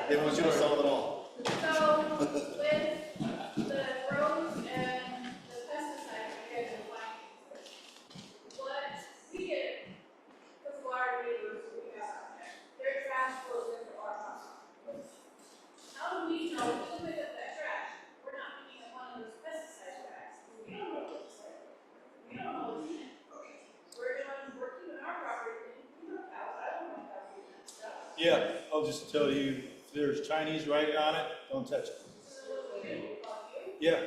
They want you to solve it all. So, with the roads and the pesticides we guys are planting, what we get, because of our neighbors we have, their trash goes into our house. How do we know who pick up that trash? We're not picking up one of those pesticide bags. We don't know what's there. We don't know what's in it. We're keeping our property clean. We don't have, I don't know how we do that stuff. Yeah, I'll just tell you, if there's Chinese writing on it, don't touch it. Yeah.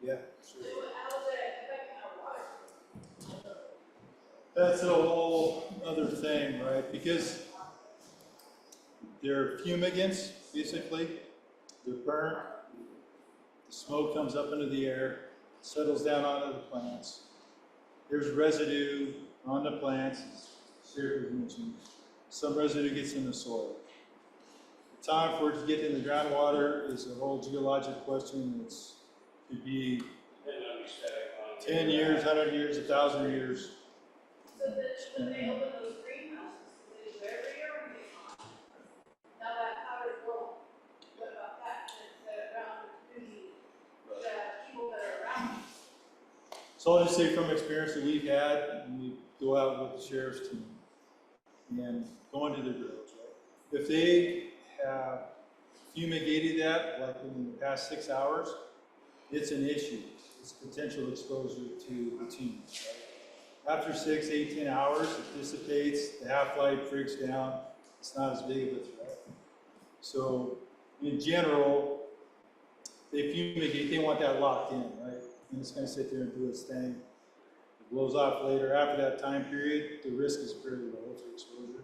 Yeah. That's a whole other thing, right? Because they're fumigants, basically. They're burnt. The smoke comes up into the air, settles down onto the plants. There's residue on the plants, as Sheriff was mentioning. Some residue gets in the soil. The time for it to get in the groundwater is a whole geologic question. It could be 10 years, 100 years, 1,000 years. So when they open those greenhouses, they do every year when they come. Now that powder's low, what about that, that around the community, the people that are around? So I'll just say from experience that we've had, when we go out with the sheriff's team and go into the drills, right? If they have fumigated that, like in the past 6 hours, it's an issue. It's potential exposure to the team, right? After 6, 8, 10 hours, it dissipates, the half-life breaks down, it's not as big of a threat. So In general, they fumigate, they want that locked in, right? And it's gonna sit there and do its thing. It blows off later. After that time period, the risk is very low to exposure.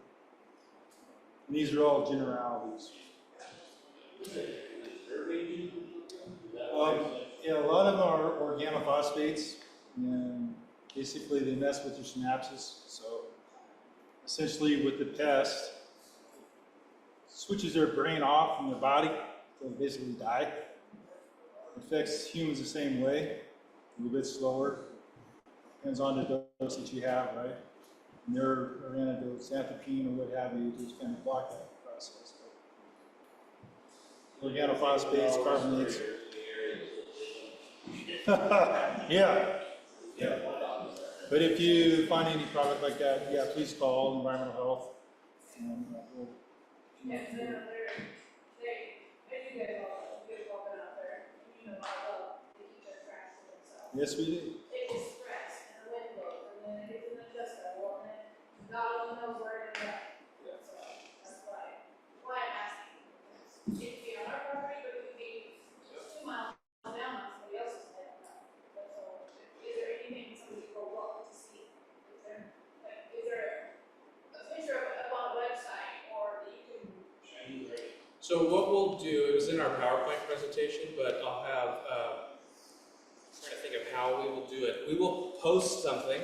And these are all generalities. Yeah, a lot of them are organophosphates, and basically they mess with your synapses. So essentially with the pest, switches their brain off from their body, so they basically die. It affects humans the same way, a little bit slower. Depends on the dose that you have, right? And there are antidotes, xanthopine or what have you, to just kind of block that process. But organophosphates, carbonates. Yeah. But if you find any product like that, yeah, please call environmental health. And we'll Yeah, they do get walking out there. You know, they keep their tracks to themselves. yes, we do. It just spreads and the wind blows and then it gets in the dust level and then God only knows where it ends up. So that's why I'm asking. It could be on our property, but it could be 2 miles down on somebody else's head. So is there anything somebody will look to see? Is there a picture of it up on a website or that you can? So what we'll do, it was in our PowerPoint presentation, but I'll have, trying to think of how we will do it. We will post something,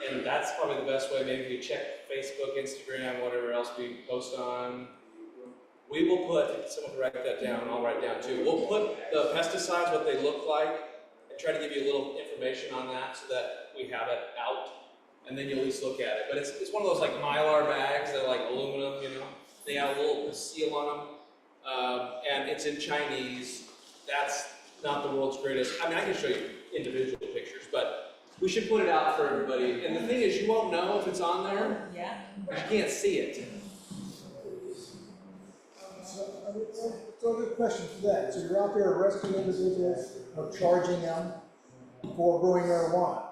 and that's probably the best way. Maybe you check Facebook, Instagram, whatever else we post on. We will put, someone can write that down, I'll write it down too. We'll put the pesticides, what they look like, and try to give you a little information on that so that we have it out, and then you'll at least look at it. But it's one of those like Mylar bags that are like aluminum, you know. They have a little seal on them, and it's in Chinese. That's not the world's greatest. I mean, I can show you individual pictures, but we should put it out for everybody. And the thing is, you won't know if it's on there. Yeah. You can't see it. So good question for that. So you're out there arresting individuals or charging them for growing marijuana.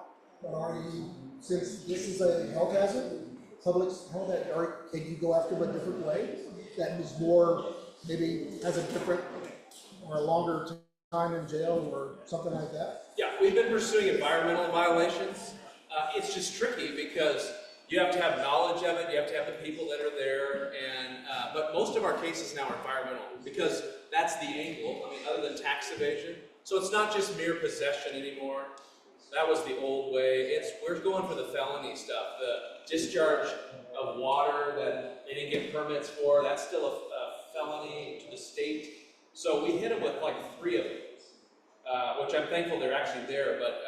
But are you, since this is a health hazard, public health hazard, can you go after them a different way? That is more, maybe has a different or a longer time in jail or something like that? Yeah, we've been pursuing environmental violations. It's just tricky because you have to have knowledge of it, you have to have the people that are there, and but most of our cases now are environmental because that's the angle, I mean, other than tax evasion. So it's not just mere possession anymore. That was the old way. We're going for the felony stuff, the discharge of water that they didn't get permits for, that's still a felony to the state. So we hit them with like 3 of them, which I'm thankful they're actually there, but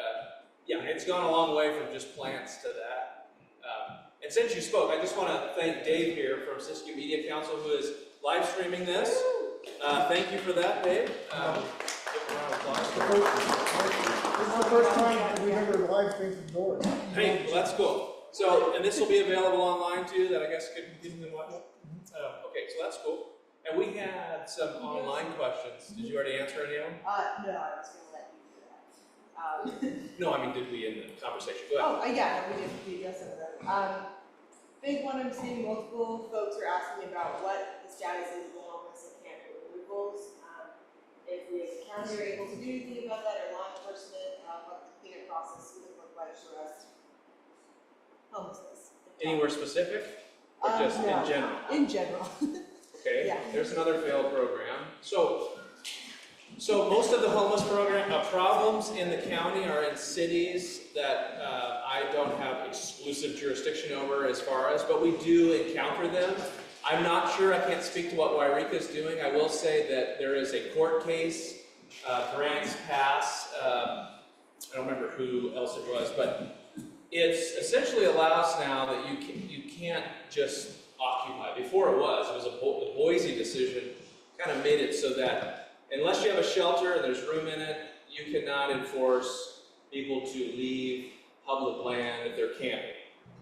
yeah, it's gone a long way from just plants to that. And since you spoke, I just want to thank Dave here from Siskiyou Media Council who is live streaming this. Thank you for that, Dave. Give a round of applause. This is the first time we've ever live streamed from Dorris. Hey, well, that's cool. So, and this will be available online too, that I guess people can watch. Okay, so that's cool. And we had some online questions. Did you already answer any of them? No, I was gonna let you do that. No, I mean, did we in the conversation? Go ahead. Oh, yeah, no, we did some of them. Big one, I'm seeing multiple folks are asking me about what the status is of the homeless and camp removals. If we as a county are able to do anything about that, or law enforcement, what the cleanup process would look like for us. Homelessness. Anywhere specific? Or just No, in general? In general. Okay, Yeah. there's another failed program. So most of the homeless program problems in the county are in cities that I don't have exclusive jurisdiction over as far as, but we do encounter them. I'm not sure, I can't speak to what Wairika is doing. I will say that there is a court case, Grants Pass, I don't remember who else it was, but it's essentially allows now that you can't just occupy. Before it was the Boise decision kind of made it so that unless you have a shelter and there's room in it, you cannot enforce people to leave public land if they're camping.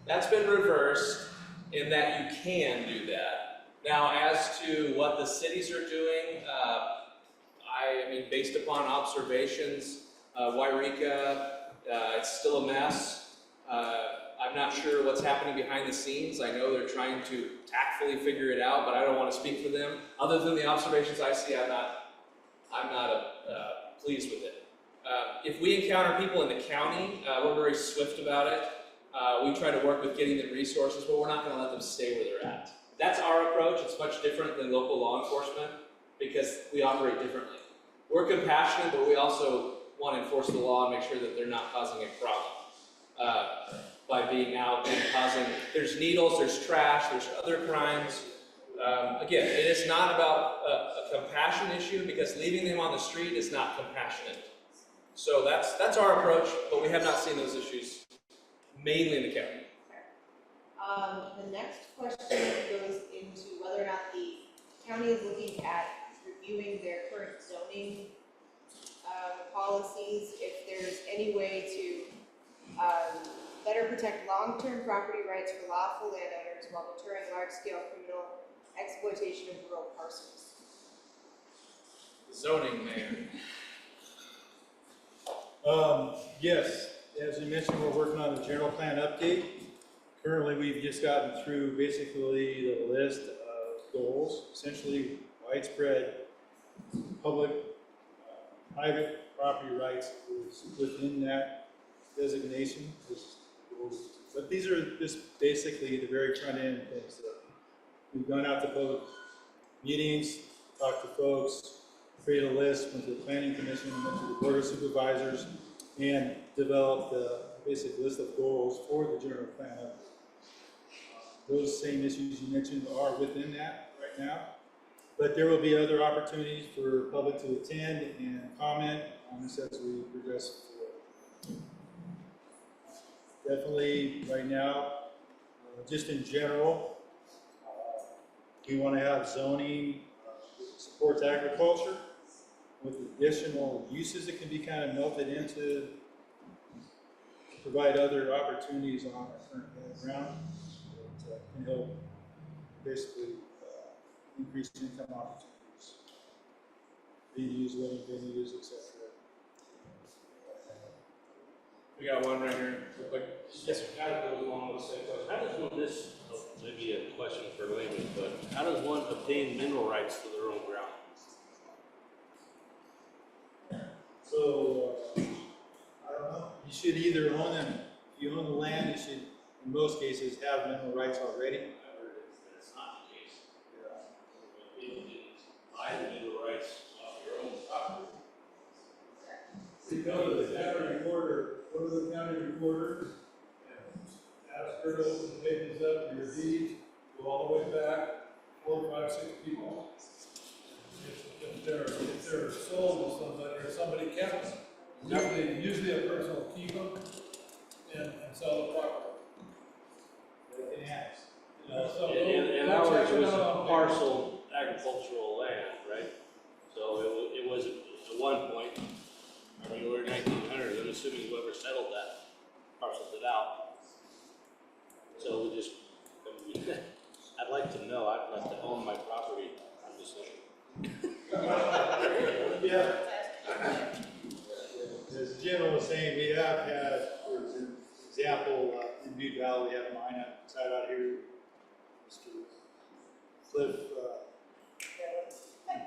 That's been reversed in that you can do that. Now, as to what the cities are doing, I mean, based upon observations, Wairika, it's still a mess. I I'm not sure what's happening behind the scenes. I know they're trying to tactfully figure it out, but I don't want to speak for them. Other than the observations I see, I'm not pleased with it. If we encounter people in the county, we're very swift about it. We try to work with getting them resources, but we're not going to let them stay where they're at. That's our approach. It's much different than local law enforcement because we operate differently. We're compassionate, but we also want to enforce the law and make sure that they're not causing a problem by being out and causing. There's needles, there's trash, there's other crimes. Again, it is not about a compassion issue because leaving them on the street is not compassionate. So that's our approach, but we have not seen those issues mainly in the county. The next question goes into whether or not the county is looking at reviewing their current zoning policies, if there's any way to better protect long-term property rights for lawful landowners while deterring large-scale criminal exploitation of rural parcels. Zoning, man. Yes, as you mentioned, we're working on the general plan update. Currently, we've just gotten through basically the list of goals, essentially widespread public, private property rights is within that designation. But these are just basically the very front end things that we've gone out to public meetings, talked to folks, created a list, went to the planning commission, went to the board of supervisors, and developed a basic list of goals for the general plan update. Those same issues you mentioned are within that right now, but there will be other opportunities for public to attend and comment on this as we progress forward. Definitely right now, just in general, we want to have zoning that supports agriculture with additional uses that can be kind of melted into provide other opportunities on our current ground that can help basically increase income opportunities, venues, wedding venues, etc. We got one right here, real quick. Yes, kind of goes along with the same question. How does one, this, maybe a question for laymen, but how does one obtain mineral rights to their own ground? So, I don't know. You should either own them. If you own the land, you should, in most cases, have mineral rights already. I heard that's not the case. People didn't buy the mineral rights off your own property. You go to the county recorder, and ask her to open the pages up, your deed, go all the way back, 4, 5, 6 people. If they're sold to somebody or somebody kept them, usually a person will keep them and sell the property. They can have. And ours was a parcel agricultural land, right? So it was at one point, I mean, we're in 1900s, I'm assuming whoever settled that parceled it out. So we just, I'd like to know, I'd like to own my property, I'm just saying. Yeah. As Jim was saying, we have had, for example, in Butte Valley, we have a mine outside out here, Mr. Cliff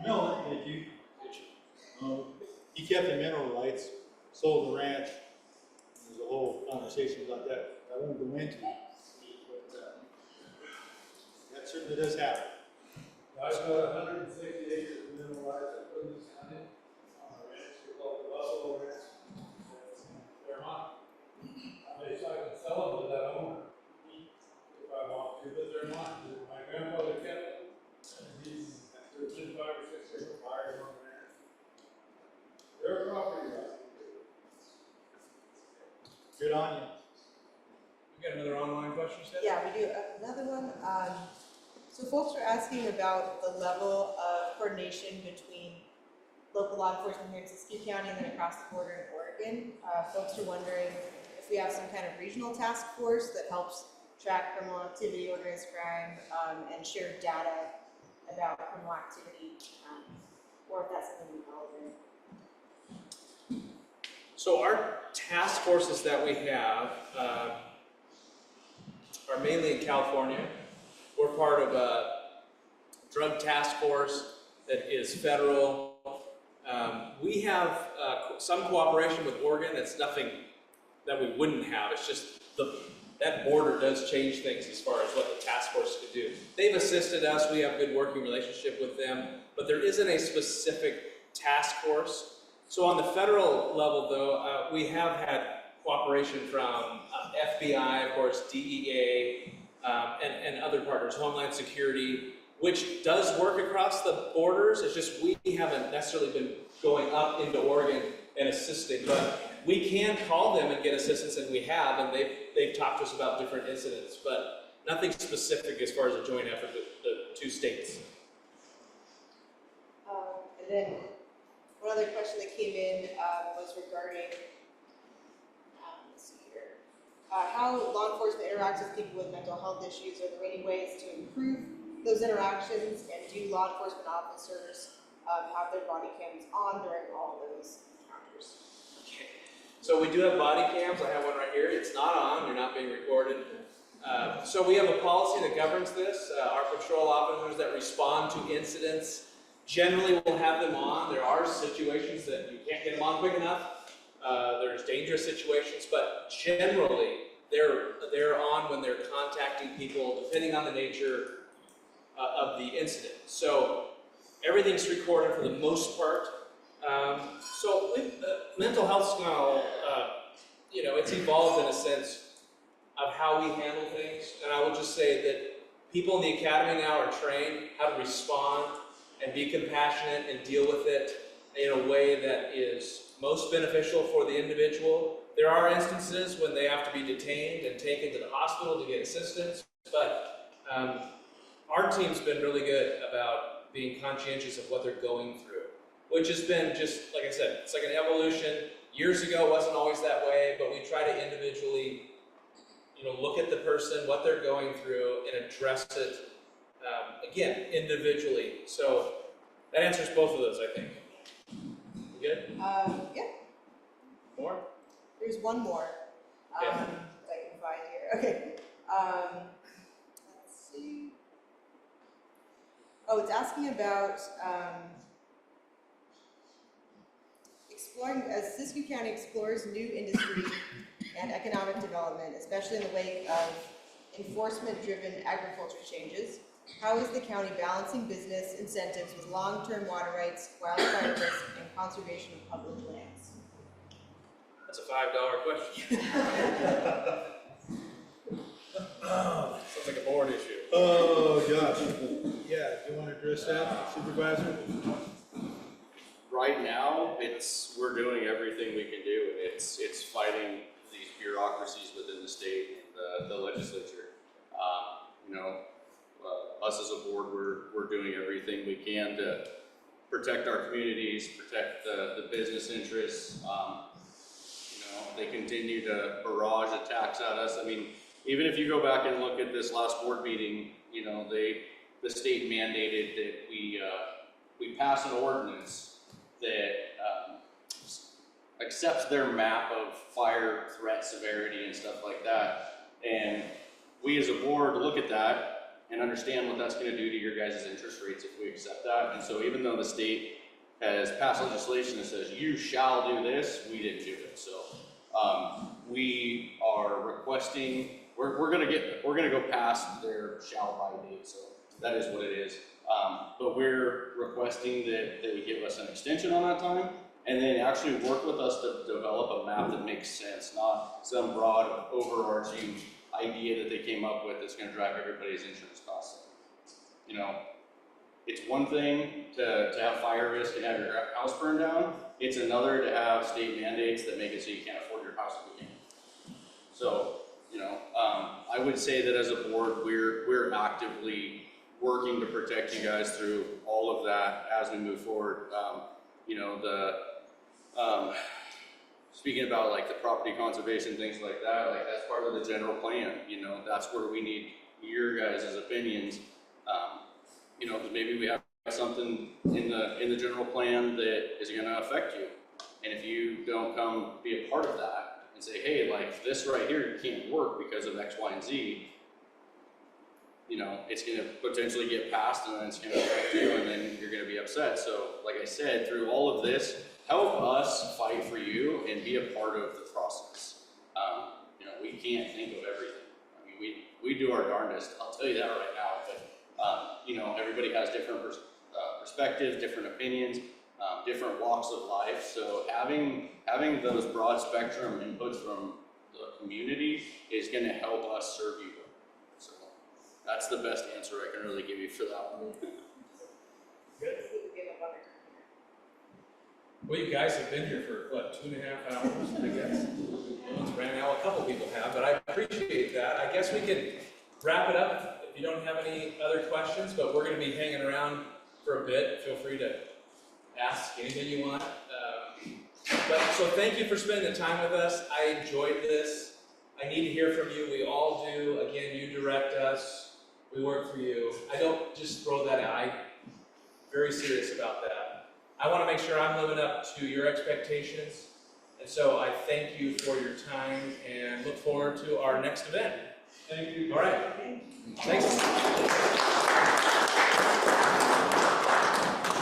Millen, if you, he kept the mineral rights, sold the ranch. There's a whole conversation about that I won't go into, but that certainly does happen. I've got 160 acres of mineral rights I put in this county on a ranch called the Buffalo Ranch. Vermont. I can sell them to that owner if I want to, but they're mine. My grandfather kept them. There's been 5 or 6 different buyers on the ranch. They're property rights. Good on you. We got another online question, Steph? Yeah, we do. Another one. So folks are asking about the level of coordination between local law enforcement here in Siskiyou County and then across the border in Oregon. Folks are wondering if we have some kind of regional task force that helps track criminal activity, organized crime, and share data about criminal activity, or if that's something we relevant. So our task forces that we have, are mainly in California. We're part of a drug task force that is federal. We have some cooperation with Oregon. That's nothing that we wouldn't have. It's just that border does change things as far as what the task force could do. They've assisted us. We have a good working relationship with them, but there isn't a specific task force. So on the federal level, though, we have had cooperation from FBI, of course, DEA, and other partners, Homeland Security, which does work across the borders. It's just we haven't necessarily been going up into Oregon and assisting, but we can call them and get assistance, and we have, and they've talked to us about different incidents, but nothing specific as far as a joint effort with the two states. And then one other question that came in was regarding, let's see here, how law enforcement interacts with people with mental health issues. Are there any ways to improve those interactions, and do law enforcement officers have their body cams on during all of those encounters? Okay. So we do have body cams. I have one right here. It's not on. You're not being recorded. So we have a policy that governs this. Our patrol officers that respond to incidents generally will have them on. There are situations that you can't get them on quick enough. There's dangerous situations, but generally they're on when they're contacting people, depending on the nature of the incident. So everything's recorded for the most part. So mental health's gonna, it's evolved in a sense of how we handle things. And I will just say that people in the academy now are trained how to respond and be compassionate and deal with it in a way that is most beneficial for the individual. There are instances when they have to be detained and taken to the hospital to get assistance, but our team's been really good about being conscientious of what they're going through, which has been just, like I said, it's like an evolution. Years ago, it wasn't always that way, but we try to individually, look at the person, what they're going through, and address it, again, individually. So that answers both of those, I think. You good? Yeah. More? There's one more Okay. that I can find here. Okay. Let's see. Oh, it's asking about exploring, as Siskiyou County explores new industry and economic development, especially in the wake of enforcement-driven agriculture changes. How is the county balancing business incentives with long-term water rights, wildfire risk, and conservation of public lands? That's a $5 question. Sounds like a board issue. Oh, gosh. Yeah, do you want to address that, Supervisor? Right now, we're doing everything we can do, and it's fighting these bureaucracies within the state and the legislature. Us as a board, we're doing everything we can to protect our communities, protect the business interests. They continue to barrage attacks at us. I mean, even if you go back and look at this last board meeting, the state mandated that we pass an ordinance that accepts their map of fire threat severity and stuff like that. And we as a board look at that and understand what that's going to do to your guys' interest rates if we accept that. And so even though the state has passed legislation that says you shall do this, we didn't do it. So we are requesting, we're going to go past their shall by date. So that is what it is. But we're requesting that we give us an extension on that time, and then actually work with us to develop a map that makes sense, not some broad overarching idea that they came up with that's going to drive everybody's insurance costs up. It's one thing to have fire risk and have your house burned down. It's another to have state mandates that make it so you can't afford your house again. So, I would say that as a board, we're actively working to protect you guys through all of that as we move forward. Speaking about like the property conservation, things like that, like that's part of the general plan. That's where we need your guys' opinions. Because maybe we have something in the general plan that is going to affect you, and if you don't come be a part of that and say, hey, like this right here can't work because of X, Y, and Z, you know, it's gonna potentially get passed and then it's gonna affect you and then you're gonna be upset. So like I said, through all of this, help us fight for you and be a part of the process. You know, we can't think of everything. I mean, we do our darndest, I'll tell you that right now, but you know, everybody has different perspectives, different opinions, different walks of life. So having those broad spectrum inputs from the community is gonna help us serve you. So that's the best answer I can really give you for that one. Good. Well, you guys have been here for, what, 2.5 hours, I guess? Well, it's ran out, a couple people have, but I appreciate that. I guess we can wrap it up if you don't have any other questions, but we're gonna be hanging around for a bit. Feel free to ask anything you want. So thank you for spending the time with us. I enjoyed this. I need to hear from you. We all do. Again, you direct us. We work for you. I don't just throw that out. I'm very serious about that. I want to make sure I'm living up to your expectations. And so I thank you for your time and look forward to our next event. Thank you. All right. Thanks.